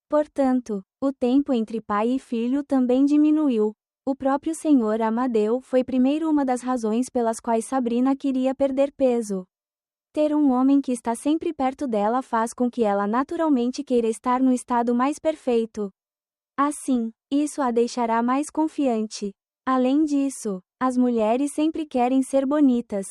Portanto, o tempo entre pai e filho também diminuiu. O próprio senhor Amadeu foi primeiro uma das razões pelas quais Sabrina queria perder peso. Ter um homem que está sempre perto dela faz com que ela naturalmente queira estar no estado mais perfeito. Assim, isso a deixará mais confiante. Além disso, as mulheres sempre querem ser bonitas,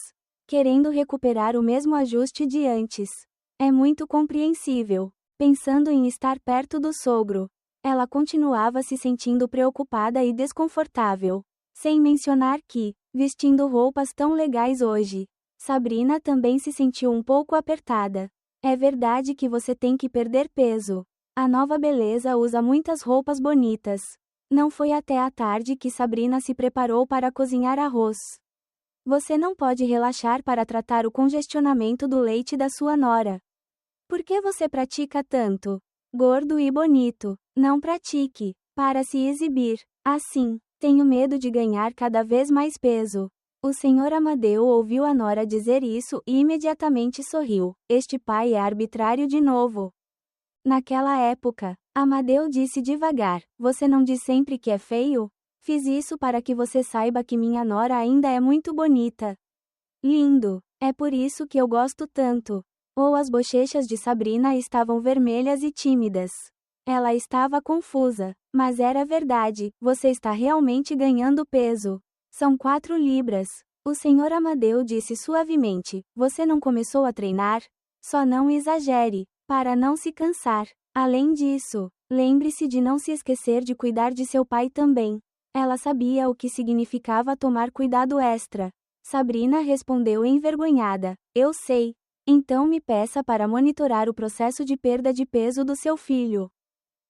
querendo recuperar o mesmo ajuste de antes. É muito compreensível. Pensando em estar perto do sogro, ela continuava se sentindo preocupada e desconfortável. Sem mencionar que, vestindo roupas tão legais hoje, Sabrina também se sentiu um pouco apertada. É verdade que você tem que perder peso. A nova beleza usa muitas roupas bonitas. Não foi até a tarde que Sabrina se preparou para cozinhar arroz. Você não pode relaxar para tratar o congestionamento do leite da sua nora. Por que você pratica tanto? Gordo e bonito. Não pratique. Para se exibir. Assim, tenho medo de ganhar cada vez mais peso. O senhor Amadeu ouviu a nora dizer isso e imediatamente sorriu. Este pai é arbitrário de novo. Naquela época, Amadeu disse devagar: você não diz sempre que é feio? Fiz isso para que você saiba que minha nora ainda é muito bonita. Lindo. É por isso que eu gosto tanto. Ou as bochechas de Sabrina estavam vermelhas e tímidas. Ela estava confusa, mas era verdade, você está realmente ganhando peso. São 4 libras. O senhor Amadeu disse suavemente: você não começou a treinar? Só não exagere, para não se cansar. Além disso, lembre-se de não se esquecer de cuidar de seu pai também. Ela sabia o que significava tomar cuidado extra. Sabrina respondeu envergonhada: eu sei. Então me peça para monitorar o processo de perda de peso do seu filho.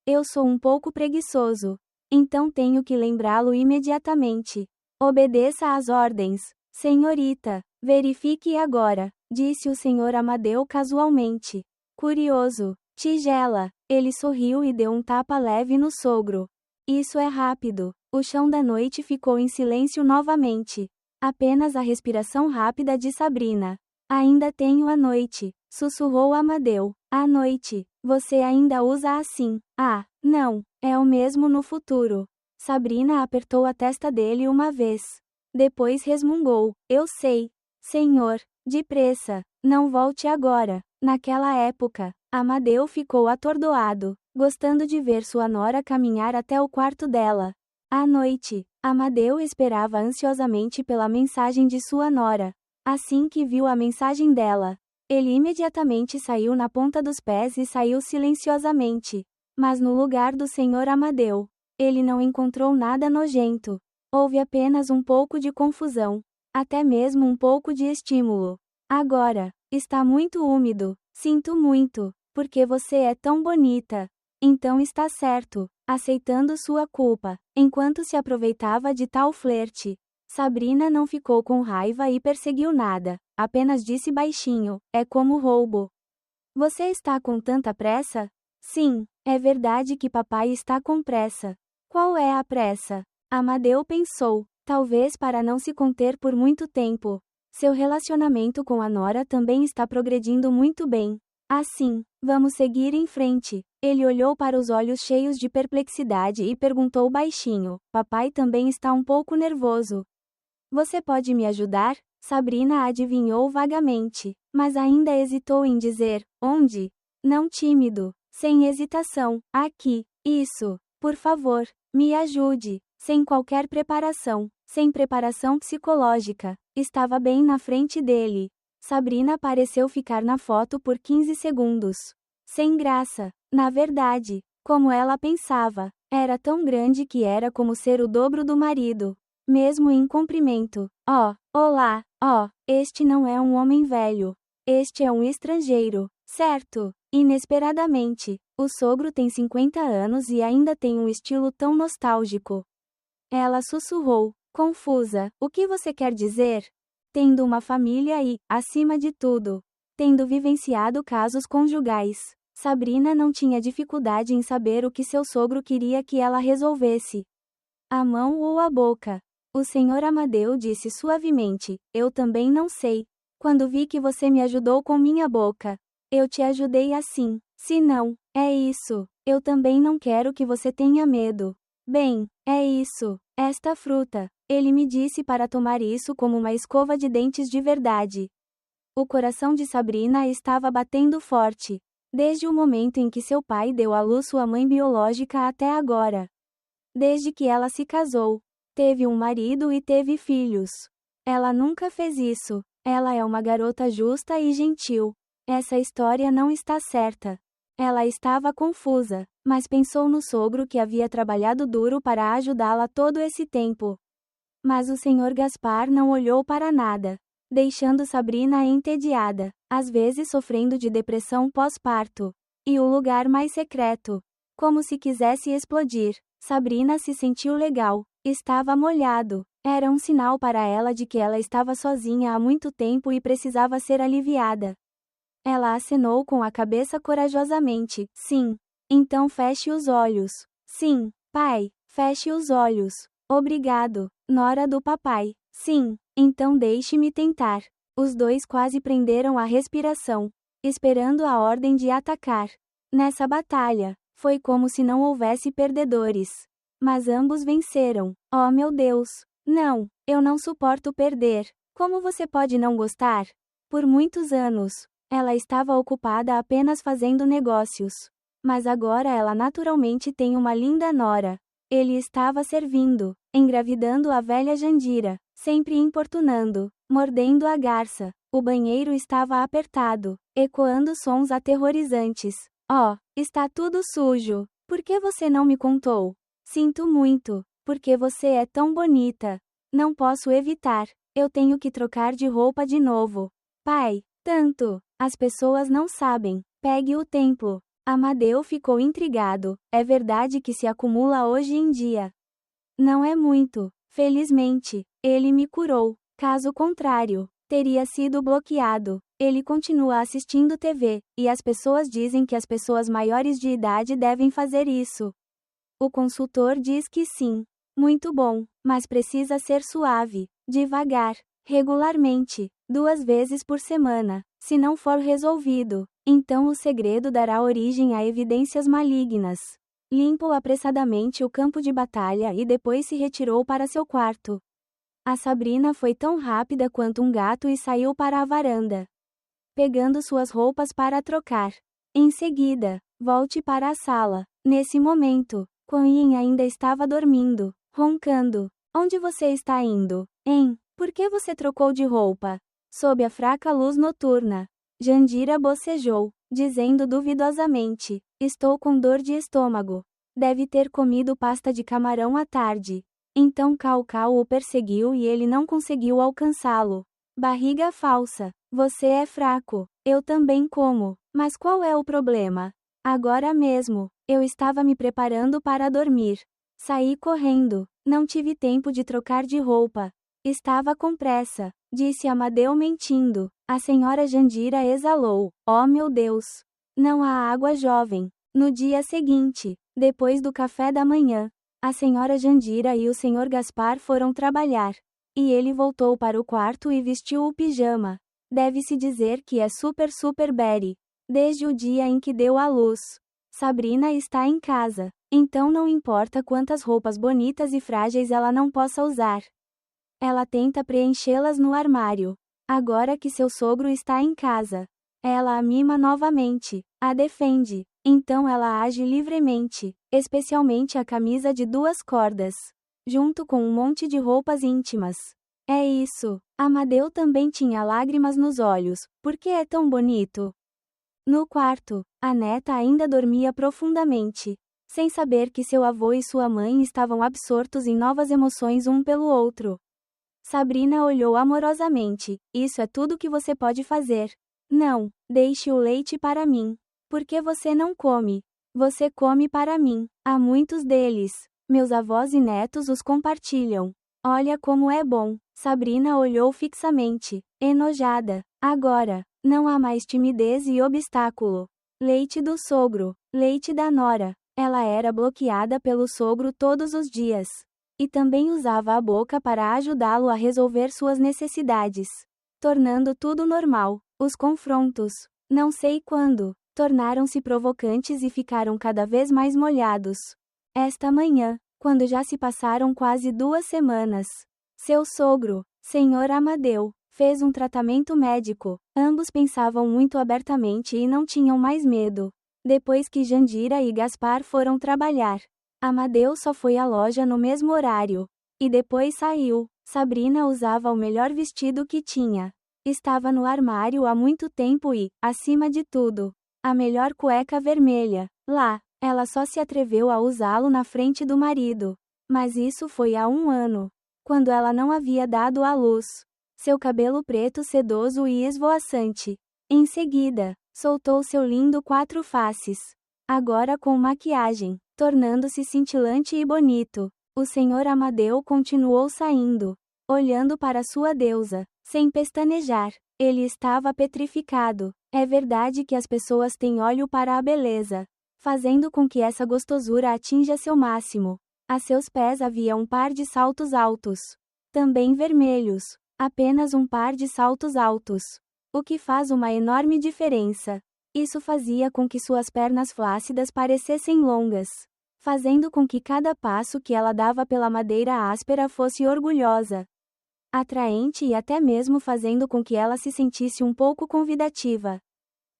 Eu sou um pouco preguiçoso. Então tenho que lembrá-lo imediatamente. Obedeça às ordens, senhorita. Verifique agora, disse o senhor Amadeu casualmente. Curioso. Tigela. Ele sorriu e deu um tapa leve no sogro. Isso é rápido. O chão da noite ficou em silêncio novamente. Apenas a respiração rápida de Sabrina. Ainda tenho a noite, sussurrou Amadeu. A noite. Você ainda usa assim. Ah, não, é o mesmo no futuro. Sabrina apertou a testa dele uma vez. Depois resmungou: eu sei. Senhor, depressa, não volte agora. Naquela época, Amadeu ficou atordoado, gostando de ver sua nora caminhar até o quarto dela. À noite, Amadeu esperava ansiosamente pela mensagem de sua nora. Assim que viu a mensagem dela, ele imediatamente saiu na ponta dos pés e saiu silenciosamente. Mas no lugar do senhor Amadeu, ele não encontrou nada nojento. Houve apenas um pouco de confusão. Até mesmo um pouco de estímulo. Agora, está muito úmido. Sinto muito, porque você é tão bonita. Então está certo, aceitando sua culpa, enquanto se aproveitava de tal flerte. Sabrina não ficou com raiva e perseguiu nada, apenas disse baixinho: é como roubo. Você está com tanta pressa? Sim, é verdade que papai está com pressa. Qual é a pressa? Amadeu pensou, talvez para não se conter por muito tempo. Seu relacionamento com a nora também está progredindo muito bem. Assim, vamos seguir em frente. Ele olhou para os olhos cheios de perplexidade e perguntou baixinho: papai também está um pouco nervoso. Você pode me ajudar? Sabrina adivinhou vagamente, mas ainda hesitou em dizer: onde? Não tímido, sem hesitação: aqui. Isso, por favor, me ajude. Sem qualquer preparação, sem preparação psicológica, estava bem na frente dele. Sabrina pareceu ficar na foto por 15 segundos. Sem graça. Na verdade, como ela pensava, era tão grande que era como ser o dobro do marido. Mesmo em comprimento. Olá, este não é um homem velho. Este é um estrangeiro, certo? Inesperadamente, o sogro tem 50 anos e ainda tem um estilo tão nostálgico. Ela sussurrou, confusa: o que você quer dizer? Tendo uma família e, acima de tudo, tendo vivenciado casos conjugais, Sabrina não tinha dificuldade em saber o que seu sogro queria que ela resolvesse. A mão ou a boca? O senhor Amadeu disse suavemente: eu também não sei. Quando vi que você me ajudou com minha boca, eu te ajudei assim. Se não, é isso. Eu também não quero que você tenha medo. Bem, é isso. Esta fruta. Ele me disse para tomar isso como uma escova de dentes de verdade. O coração de Sabrina estava batendo forte. Desde o momento em que seu pai deu à luz sua mãe biológica até agora. Desde que ela se casou, teve um marido e teve filhos. Ela nunca fez isso. Ela é uma garota justa e gentil. Essa história não está certa. Ela estava confusa, mas pensou no sogro que havia trabalhado duro para ajudá-la todo esse tempo. Mas o senhor Gaspar não olhou para nada, deixando Sabrina entediada, às vezes sofrendo de depressão pós-parto. E o lugar mais secreto, como se quisesse explodir. Sabrina se sentiu legal. Estava molhado. Era um sinal para ela de que ela estava sozinha há muito tempo e precisava ser aliviada. Ela acenou com a cabeça corajosamente. Sim. Então feche os olhos. Sim, pai, feche os olhos. Obrigado, nora do papai. Sim, então deixe-me tentar. Os dois quase prenderam a respiração, esperando a ordem de atacar. Nessa batalha, foi como se não houvesse perdedores. Mas ambos venceram. Oh meu Deus! Não, eu não suporto perder. Como você pode não gostar? Por muitos anos, ela estava ocupada apenas fazendo negócios. Mas agora ela naturalmente tem uma linda nora. Ele estava servindo, engravidando a velha Jandira, sempre importunando, mordendo a garça. O banheiro estava apertado, ecoando sons aterrorizantes. Oh, está tudo sujo. Por que você não me contou? Sinto muito, porque você é tão bonita. Não posso evitar. Eu tenho que trocar de roupa de novo. Pai, tanto. As pessoas não sabem. Pegue o templo. Amadeu ficou intrigado. É verdade que se acumula hoje em dia. Não é muito. Felizmente, ele me curou. Caso contrário, teria sido bloqueado. Ele continua assistindo TV, e as pessoas dizem que as pessoas maiores de idade devem fazer isso. O consultor diz que sim. Muito bom, mas precisa ser suave, devagar, regularmente, 2 vezes por semana. Se não for resolvido, então o segredo dará origem a evidências malignas. Limpou apressadamente o campo de batalha e depois se retirou para seu quarto. A Sabrina foi tão rápida quanto um gato e saiu para a varanda, pegando suas roupas para trocar. Em seguida, volte para a sala. Nesse momento, Quan ainda estava dormindo, roncando. Onde você está indo, hein? Por que você trocou de roupa? Sob a fraca luz noturna, Jandira bocejou, dizendo duvidosamente: estou com dor de estômago. Deve ter comido pasta de camarão à tarde. Então Cao o perseguiu e ele não conseguiu alcançá-lo. Barriga falsa. Você é fraco. Eu também como. Mas qual é o problema? Agora mesmo, eu estava me preparando para dormir. Saí correndo. Não tive tempo de trocar de roupa. Estava com pressa, disse Amadeu mentindo. A senhora Jandira exalou. Oh meu Deus! Não há água, jovem. No dia seguinte, depois do café da manhã, a senhora Jandira e o senhor Gaspar foram trabalhar. E ele voltou para o quarto e vestiu o pijama. Deve-se dizer que é super Berry. Desde o dia em que deu à luz. Sabrina está em casa. Então não importa quantas roupas bonitas e frágeis ela não possa usar. Ela tenta preenchê-las no armário. Agora que seu sogro está em casa, ela a mima novamente, a defende. Então ela age livremente, especialmente a camisa de 2 cordas, junto com um monte de roupas íntimas. É isso. Amadeu também tinha lágrimas nos olhos, porque é tão bonito. No quarto, a neta ainda dormia profundamente, sem saber que seu avô e sua mãe estavam absortos em novas emoções um pelo outro. Sabrina olhou amorosamente. Isso é tudo que você pode fazer. Não, deixe o leite para mim. Por que você não come? Você come para mim. Há muitos deles. Meus avós e netos os compartilham. Olha como é bom. Sabrina olhou fixamente, enojada. Agora, não há mais timidez e obstáculo. Leite do sogro, leite da nora. Ela era bloqueada pelo sogro todos os dias. E também usava a boca para ajudá-lo a resolver suas necessidades, tornando tudo normal. Os confrontos, não sei quando, tornaram-se provocantes e ficaram cada vez mais molhados. Esta manhã, quando já se passaram quase 2 semanas, seu sogro, Senhor Amadeu, fez um tratamento médico. Ambos pensavam muito abertamente e não tinham mais medo. Depois que Jandira e Gaspar foram trabalhar, Amadeu só foi à loja no mesmo horário. E depois saiu. Sabrina usava o melhor vestido que tinha. Estava no armário há muito tempo e, acima de tudo, a melhor cueca vermelha. Lá, ela só se atreveu a usá-lo na frente do marido. Mas isso foi há 1 ano, quando ela não havia dado à luz. Seu cabelo preto sedoso e esvoaçante. Em seguida, soltou seu lindo 4 faces. Agora com maquiagem, tornando-se cintilante e bonito. O senhor Amadeu continuou saindo, olhando para sua deusa, sem pestanejar. Ele estava petrificado. É verdade que as pessoas têm olho para a beleza, fazendo com que essa gostosura atinja seu máximo. A seus pés havia um par de saltos altos, também vermelhos. Apenas um par de saltos altos. O que faz uma enorme diferença. Isso fazia com que suas pernas flácidas parecessem longas, fazendo com que cada passo que ela dava pela madeira áspera fosse orgulhosa, atraente e até mesmo fazendo com que ela se sentisse um pouco convidativa.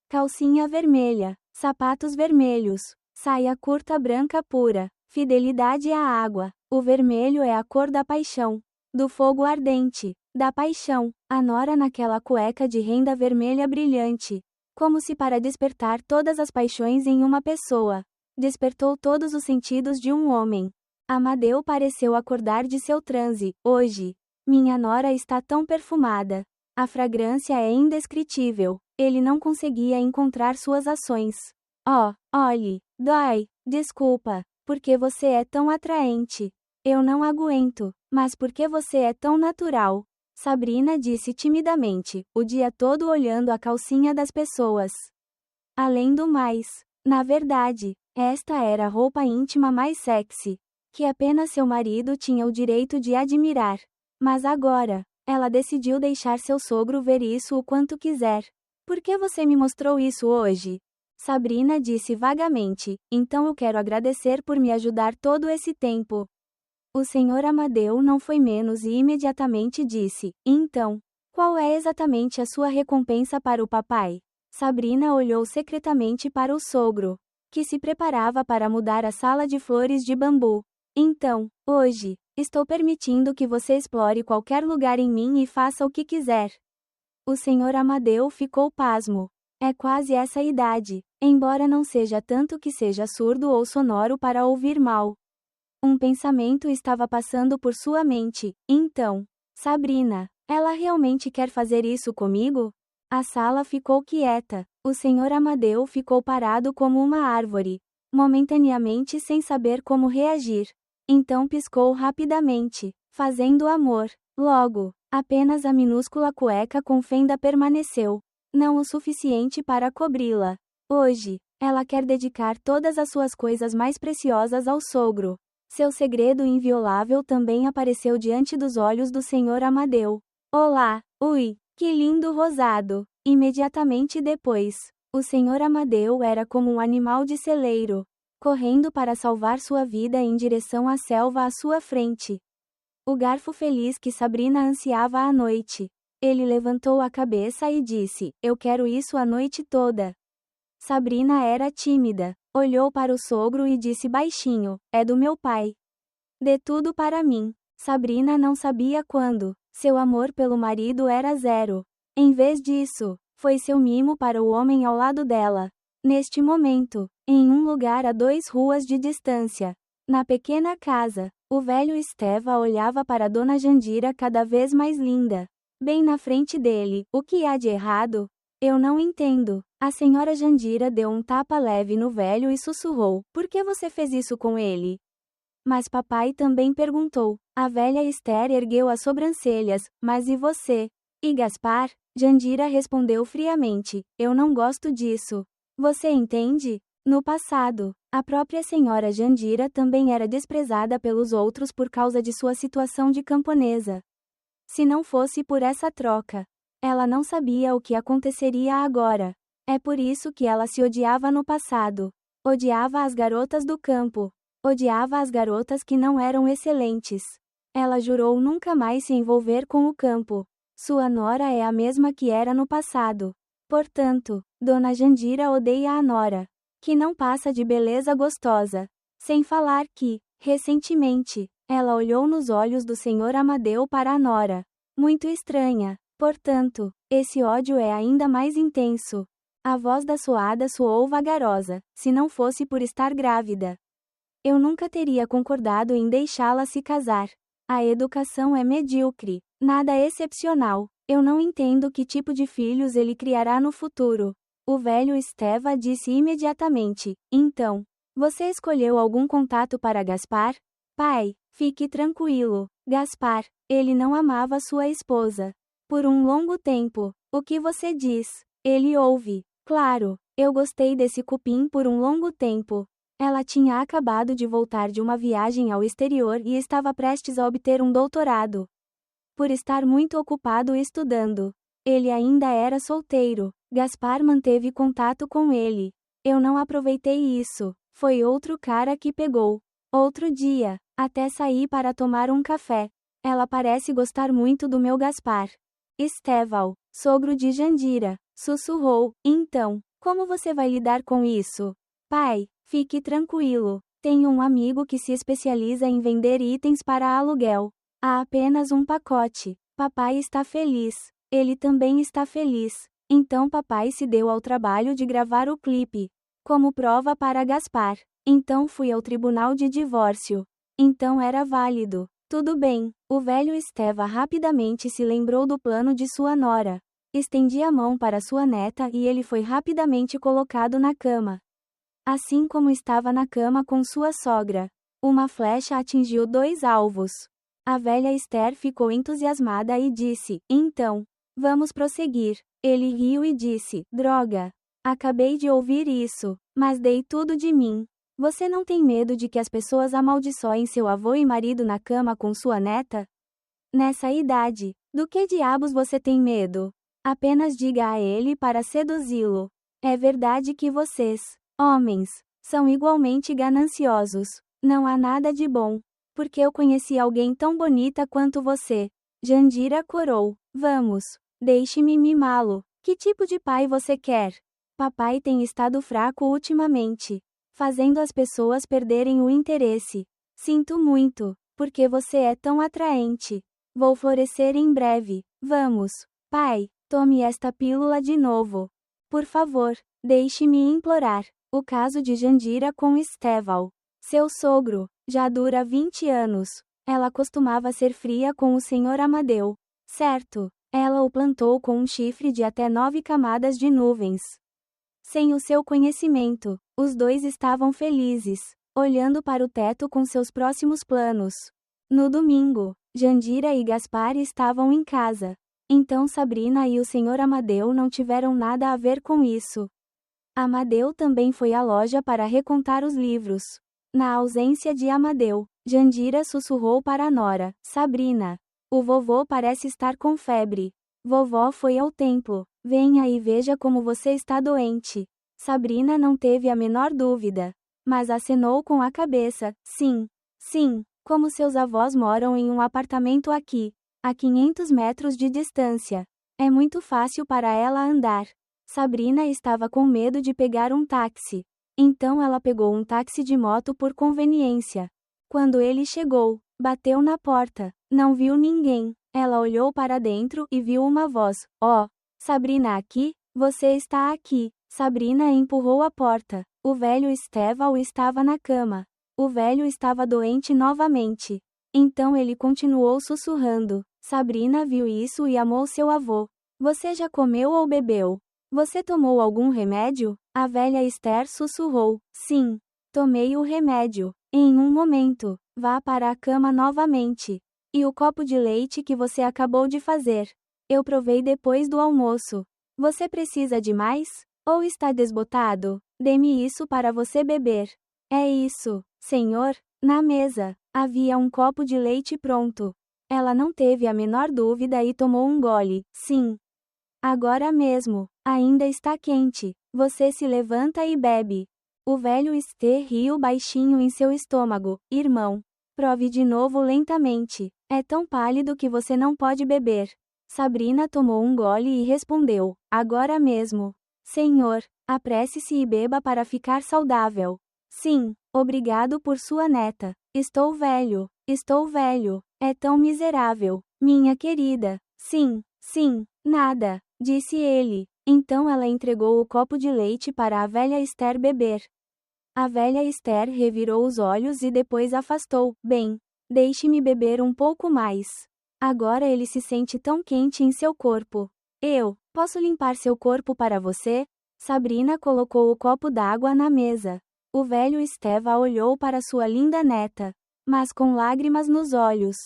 Calcinha vermelha, sapatos vermelhos, saia curta branca pura, fidelidade à água. O vermelho é a cor da paixão, do fogo ardente, da paixão. A nora naquela cueca de renda vermelha brilhante, como se para despertar todas as paixões em uma pessoa. Despertou todos os sentidos de um homem. Amadeu pareceu acordar de seu transe. Hoje, minha nora está tão perfumada. A fragrância é indescritível. Ele não conseguia encontrar suas ações. Oh, olhe, dói. Desculpa, porque você é tão atraente. Eu não aguento, mas porque você é tão natural. Sabrina disse timidamente, o dia todo olhando a calcinha das pessoas. Além do mais, na verdade, esta era a roupa íntima mais sexy, que apenas seu marido tinha o direito de admirar. Mas agora, ela decidiu deixar seu sogro ver isso o quanto quiser. Por que você me mostrou isso hoje? Sabrina disse vagamente, então eu quero agradecer por me ajudar todo esse tempo. O senhor Amadeu não foi menos e imediatamente disse, então, qual é exatamente a sua recompensa para o papai? Sabrina olhou secretamente para o sogro, que se preparava para mudar a sala de flores de bambu. Então, hoje, estou permitindo que você explore qualquer lugar em mim e faça o que quiser. O senhor Amadeu ficou pasmo. É quase essa idade, embora não seja tanto que seja surdo ou sonoro para ouvir mal. Um pensamento estava passando por sua mente. Então, Sabrina, ela realmente quer fazer isso comigo? A sala ficou quieta. O senhor Amadeu ficou parado como uma árvore, momentaneamente sem saber como reagir. Então piscou rapidamente, fazendo amor. Logo, apenas a minúscula cueca com fenda permaneceu, não o suficiente para cobri-la. Hoje, ela quer dedicar todas as suas coisas mais preciosas ao sogro. Seu segredo inviolável também apareceu diante dos olhos do Sr. Amadeu. Olá, ui, que lindo rosado! Imediatamente depois, o Sr. Amadeu era como um animal de celeiro, correndo para salvar sua vida em direção à selva à sua frente. O garfo feliz que Sabrina ansiava à noite. Ele levantou a cabeça e disse: Eu quero isso a noite toda. Sabrina era tímida. Olhou para o sogro e disse baixinho: É do meu pai. Dê tudo para mim. Sabrina não sabia quando. Seu amor pelo marido era zero. Em vez disso, foi seu mimo para o homem ao lado dela. Neste momento, em um lugar a 2 ruas de distância, na pequena casa, o velho Esteva olhava para Dona Jandira cada vez mais linda. Bem na frente dele, o que há de errado? Eu não entendo. A senhora Jandira deu um tapa leve no velho e sussurrou: Por que você fez isso com ele? Mas papai também perguntou. A velha Esther ergueu as sobrancelhas: Mas e você? E Gaspar? Jandira respondeu friamente: Eu não gosto disso. Você entende? No passado, a própria senhora Jandira também era desprezada pelos outros por causa de sua situação de camponesa. Se não fosse por essa troca, ela não sabia o que aconteceria agora. É por isso que ela se odiava no passado. Odiava as garotas do campo. Odiava as garotas que não eram excelentes. Ela jurou nunca mais se envolver com o campo. Sua nora é a mesma que era no passado. Portanto, Dona Jandira odeia a nora, que não passa de beleza gostosa. Sem falar que, recentemente, ela olhou nos olhos do Sr. Amadeu para a nora. Muito estranha. Portanto, esse ódio é ainda mais intenso. A voz da Suada soou vagarosa, se não fosse por estar grávida. Eu nunca teria concordado em deixá-la se casar. A educação é medíocre, nada excepcional. Eu não entendo que tipo de filhos ele criará no futuro. O velho Esteva disse imediatamente: Então, você escolheu algum contato para Gaspar? Pai, fique tranquilo. Gaspar, ele não amava sua esposa. Por um longo tempo. O que você diz? Ele ouve. Claro, eu gostei desse cupim por um longo tempo. Ela tinha acabado de voltar de uma viagem ao exterior e estava prestes a obter um doutorado. Por estar muito ocupado estudando. Ele ainda era solteiro. Gaspar manteve contato com ele. Eu não aproveitei isso. Foi outro cara que pegou. Outro dia, até saí para tomar um café. Ela parece gostar muito do meu Gaspar. Esteval, sogro de Jandira, sussurrou. Então, como você vai lidar com isso? Pai, fique tranquilo. Tenho um amigo que se especializa em vender itens para aluguel. Há apenas um pacote. Papai está feliz. Ele também está feliz. Então papai se deu ao trabalho de gravar o clipe, como prova para Gaspar. Então fui ao tribunal de divórcio. Então era válido. Tudo bem. O velho Esteva rapidamente se lembrou do plano de sua nora. Estendi a mão para sua neta e ele foi rapidamente colocado na cama. Assim como estava na cama com sua sogra. Uma flecha atingiu 2 alvos. A velha Esther ficou entusiasmada e disse: Então, vamos prosseguir. Ele riu e disse: Droga. Acabei de ouvir isso, mas dei tudo de mim. Você não tem medo de que as pessoas amaldiçoem seu avô e marido na cama com sua neta? Nessa idade, do que diabos você tem medo? Apenas diga a ele para seduzi-lo. É verdade que vocês, homens, são igualmente gananciosos. Não há nada de bom. Porque eu conheci alguém tão bonita quanto você. Jandira corou. Vamos. Deixe-me mimá-lo. Que tipo de pai você quer? Papai tem estado fraco ultimamente, fazendo as pessoas perderem o interesse. Sinto muito, porque você é tão atraente. Vou florescer em breve. Vamos. Pai, tome esta pílula de novo. Por favor, deixe-me implorar. O caso de Jandira com Esteval. Seu sogro, já dura 20 anos. Ela costumava ser fria com o Sr. Amadeu. Certo, ela o plantou com um chifre de até 9 camadas de nuvens. Sem o seu conhecimento, os dois estavam felizes, olhando para o teto com seus próximos planos. No domingo, Jandira e Gaspar estavam em casa. Então Sabrina e o Sr. Amadeu não tiveram nada a ver com isso. Amadeu também foi à loja para recontar os livros. Na ausência de Amadeu, Jandira sussurrou para a nora: Sabrina. O vovô parece estar com febre. Vovó foi ao templo. Venha e veja como você está doente. Sabrina não teve a menor dúvida, mas acenou com a cabeça: sim, sim, como seus avós moram em um apartamento aqui, a 500 metros de distância. É muito fácil para ela andar. Sabrina estava com medo de pegar um táxi. Então ela pegou um táxi de moto por conveniência. Quando ele chegou, bateu na porta. Não viu ninguém. Ela olhou para dentro e viu uma voz: Oh, Sabrina aqui? Você está aqui. Sabrina empurrou a porta. O velho Estevão estava na cama. O velho estava doente novamente. Então ele continuou sussurrando. Sabrina viu isso e amou seu avô. Você já comeu ou bebeu? Você tomou algum remédio? A velha Esther sussurrou. Sim, tomei o remédio. Em um momento, vá para a cama novamente. E o copo de leite que você acabou de fazer? Eu provei depois do almoço. Você precisa de mais? Ou está desbotado? Dê-me isso para você beber. É isso, senhor. Na mesa, havia um copo de leite pronto. Ela não teve a menor dúvida e tomou um gole. Sim. Agora mesmo. Ainda está quente. Você se levanta e bebe. O velho Esther riu baixinho em seu estômago. Irmão, prove de novo lentamente. É tão pálido que você não pode beber. Sabrina tomou um gole e respondeu: Agora mesmo. Senhor, apresse-se e beba para ficar saudável. Sim, obrigado por sua neta. Estou velho. Estou velho. É tão miserável. Minha querida. Sim, sim, nada, disse ele. Então ela entregou o copo de leite para a velha Esther beber. A velha Esther revirou os olhos e depois afastou. Bem, deixe-me beber um pouco mais. Agora ele se sente tão quente em seu corpo. Eu posso limpar seu corpo para você? Sabrina colocou o copo d'água na mesa. O velho Esteva olhou para sua linda neta, mas com lágrimas nos olhos.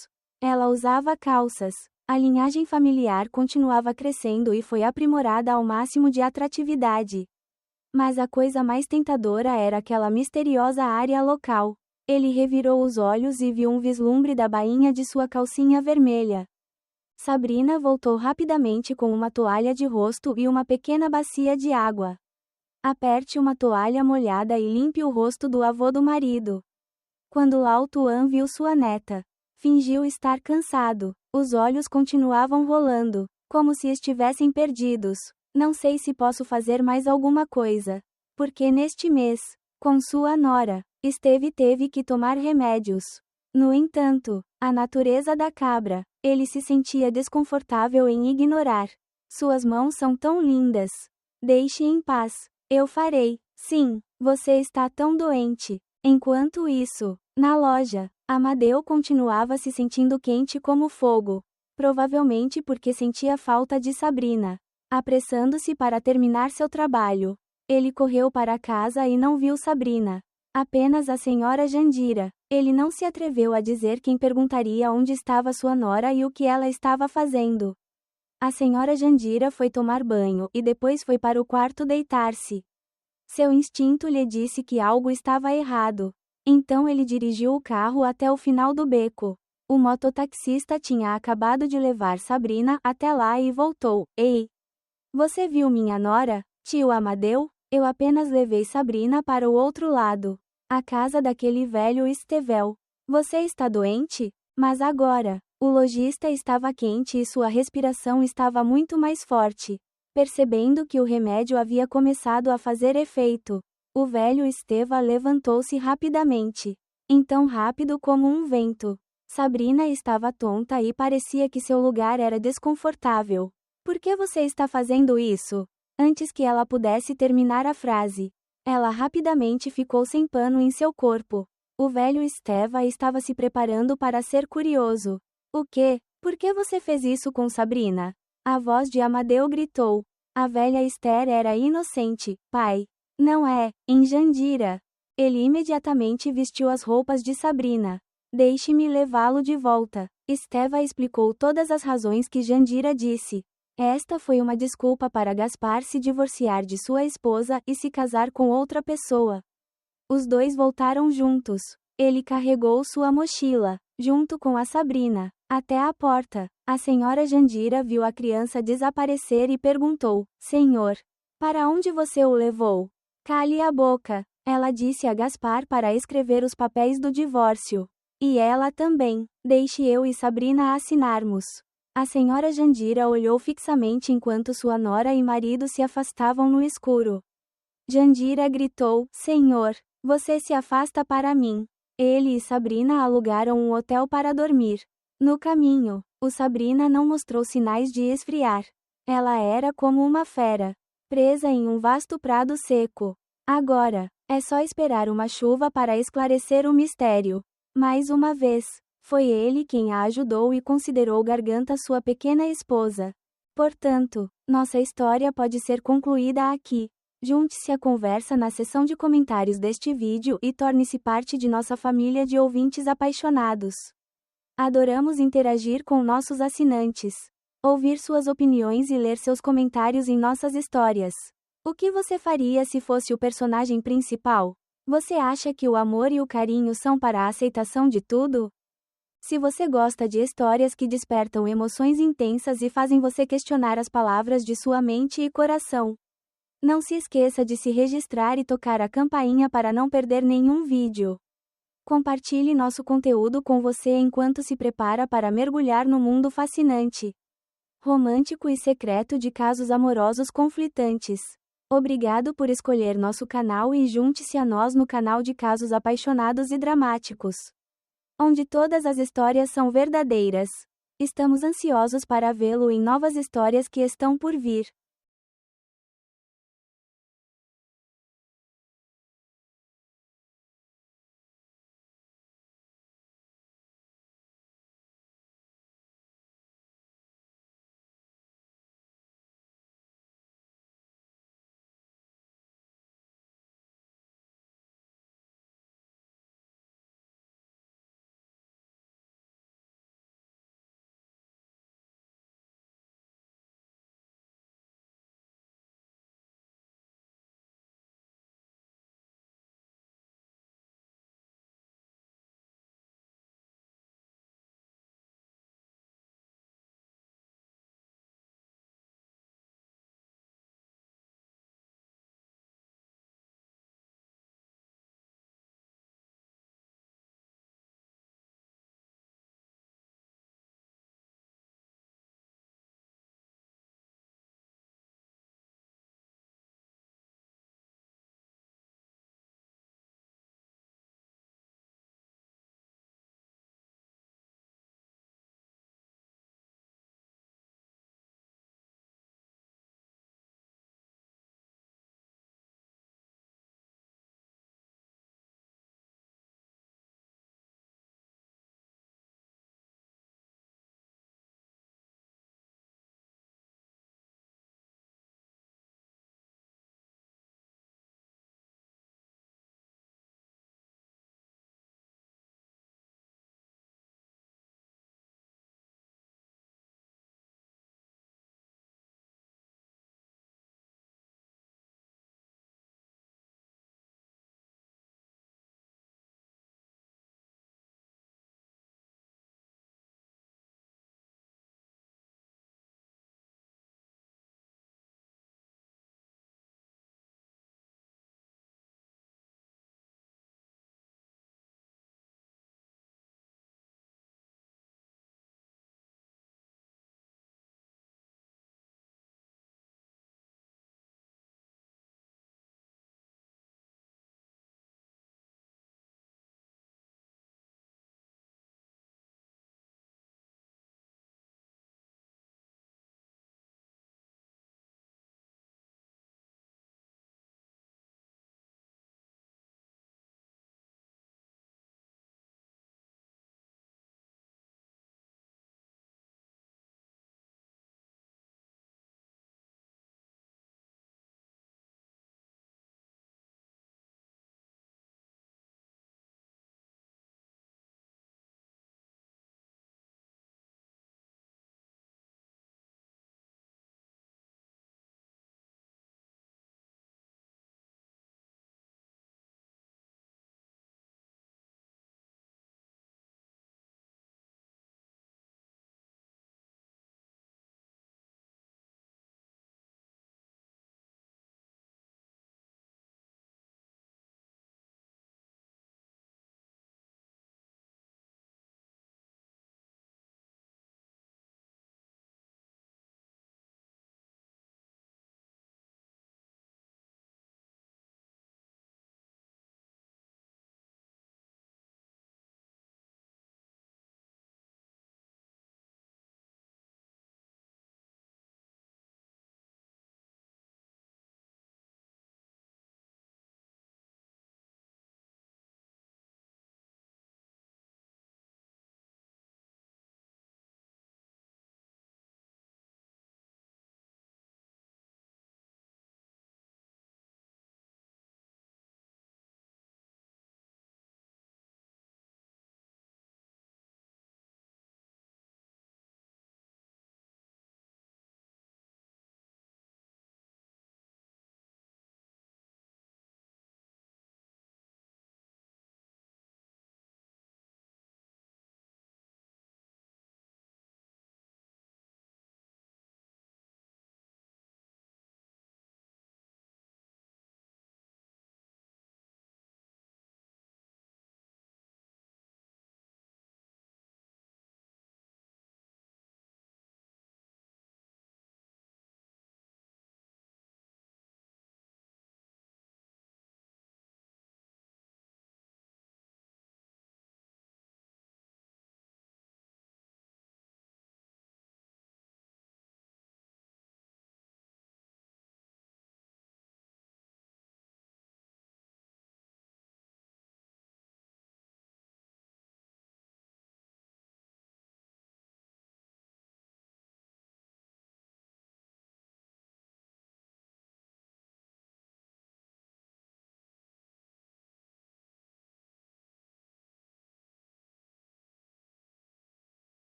Ela usava calças. A linhagem familiar continuava crescendo e foi aprimorada ao máximo de atratividade. Mas a coisa mais tentadora era aquela misteriosa área local. Ele revirou os olhos e viu um vislumbre da bainha de sua calcinha vermelha. Sabrina voltou rapidamente com uma toalha de rosto e uma pequena bacia de água. Aperte uma toalha molhada e limpe o rosto do avô do marido. Quando Lao Tuan viu sua neta, fingiu estar cansado. Os olhos continuavam rolando, como se estivessem perdidos. Não sei se posso fazer mais alguma coisa. Porque neste mês, com sua nora, teve que tomar remédios. No entanto, a natureza da cabra, ele se sentia desconfortável em ignorar. Suas mãos são tão lindas. Deixe em paz. Eu farei. Sim, você está tão doente. Enquanto isso, na loja, Amadeu continuava se sentindo quente como fogo. Provavelmente porque sentia falta de Sabrina. Apressando-se para terminar seu trabalho, ele correu para casa e não viu Sabrina. Apenas a senhora Jandira. Ele não se atreveu a dizer quem perguntaria onde estava sua nora e o que ela estava fazendo. A senhora Jandira foi tomar banho e depois foi para o quarto deitar-se. Seu instinto lhe disse que algo estava errado. Então ele dirigiu o carro até o final do beco. O mototaxista tinha acabado de levar Sabrina até lá e voltou. Ei! Você viu minha nora, tio Amadeu? Eu apenas levei Sabrina para o outro lado. A casa daquele velho Estevel. Você está doente? Mas agora, o lojista estava quente e sua respiração estava muito mais forte. Percebendo que o remédio havia começado a fazer efeito, o velho Esteva levantou-se rapidamente. Então rápido como um vento. Sabrina estava tonta e parecia que seu lugar era desconfortável. Por que você está fazendo isso? Antes que ela pudesse terminar a frase, ela rapidamente ficou sem pano em seu corpo. O velho Esteva estava se preparando para ser curioso. O quê? Por que você fez isso com Sabrina? A voz de Amadeu gritou. A velha Esther era inocente, pai. Não é, em Jandira. Ele imediatamente vestiu as roupas de Sabrina. Deixe-me levá-lo de volta. Esteva explicou todas as razões que Jandira disse. Esta foi uma desculpa para Gaspar se divorciar de sua esposa e se casar com outra pessoa. Os dois voltaram juntos. Ele carregou sua mochila, junto com a Sabrina, até a porta. A senhora Jandira viu a criança desaparecer e perguntou: Senhor, para onde você o levou? Cale a boca, ela disse a Gaspar para escrever os papéis do divórcio. E ela também. Deixe eu e Sabrina assinarmos. A senhora Jandira olhou fixamente enquanto sua nora e marido se afastavam no escuro. Jandira gritou: Senhor, você se afasta para mim. Ele e Sabrina alugaram um hotel para dormir. No caminho, o Sabrina não mostrou sinais de esfriar. Ela era como uma fera, presa em um vasto prado seco. Agora, é só esperar uma chuva para esclarecer o mistério. Mais uma vez, foi ele quem a ajudou e considerou Garganta sua pequena esposa. Portanto, nossa história pode ser concluída aqui. Junte-se à conversa na seção de comentários deste vídeo e torne-se parte de nossa família de ouvintes apaixonados. Adoramos interagir com nossos assinantes, ouvir suas opiniões e ler seus comentários em nossas histórias. O que você faria se fosse o personagem principal? Você acha que o amor e o carinho são para a aceitação de tudo? Se você gosta de histórias que despertam emoções intensas e fazem você questionar as palavras de sua mente e coração, não se esqueça de se registrar e tocar a campainha para não perder nenhum vídeo. Compartilhe nosso conteúdo com você enquanto se prepara para mergulhar no mundo fascinante, romântico e secreto de casos amorosos conflitantes. Obrigado por escolher nosso canal e junte-se a nós no canal de casos apaixonados e dramáticos, onde todas as histórias são verdadeiras. Estamos ansiosos para vê-lo em novas histórias que estão por vir.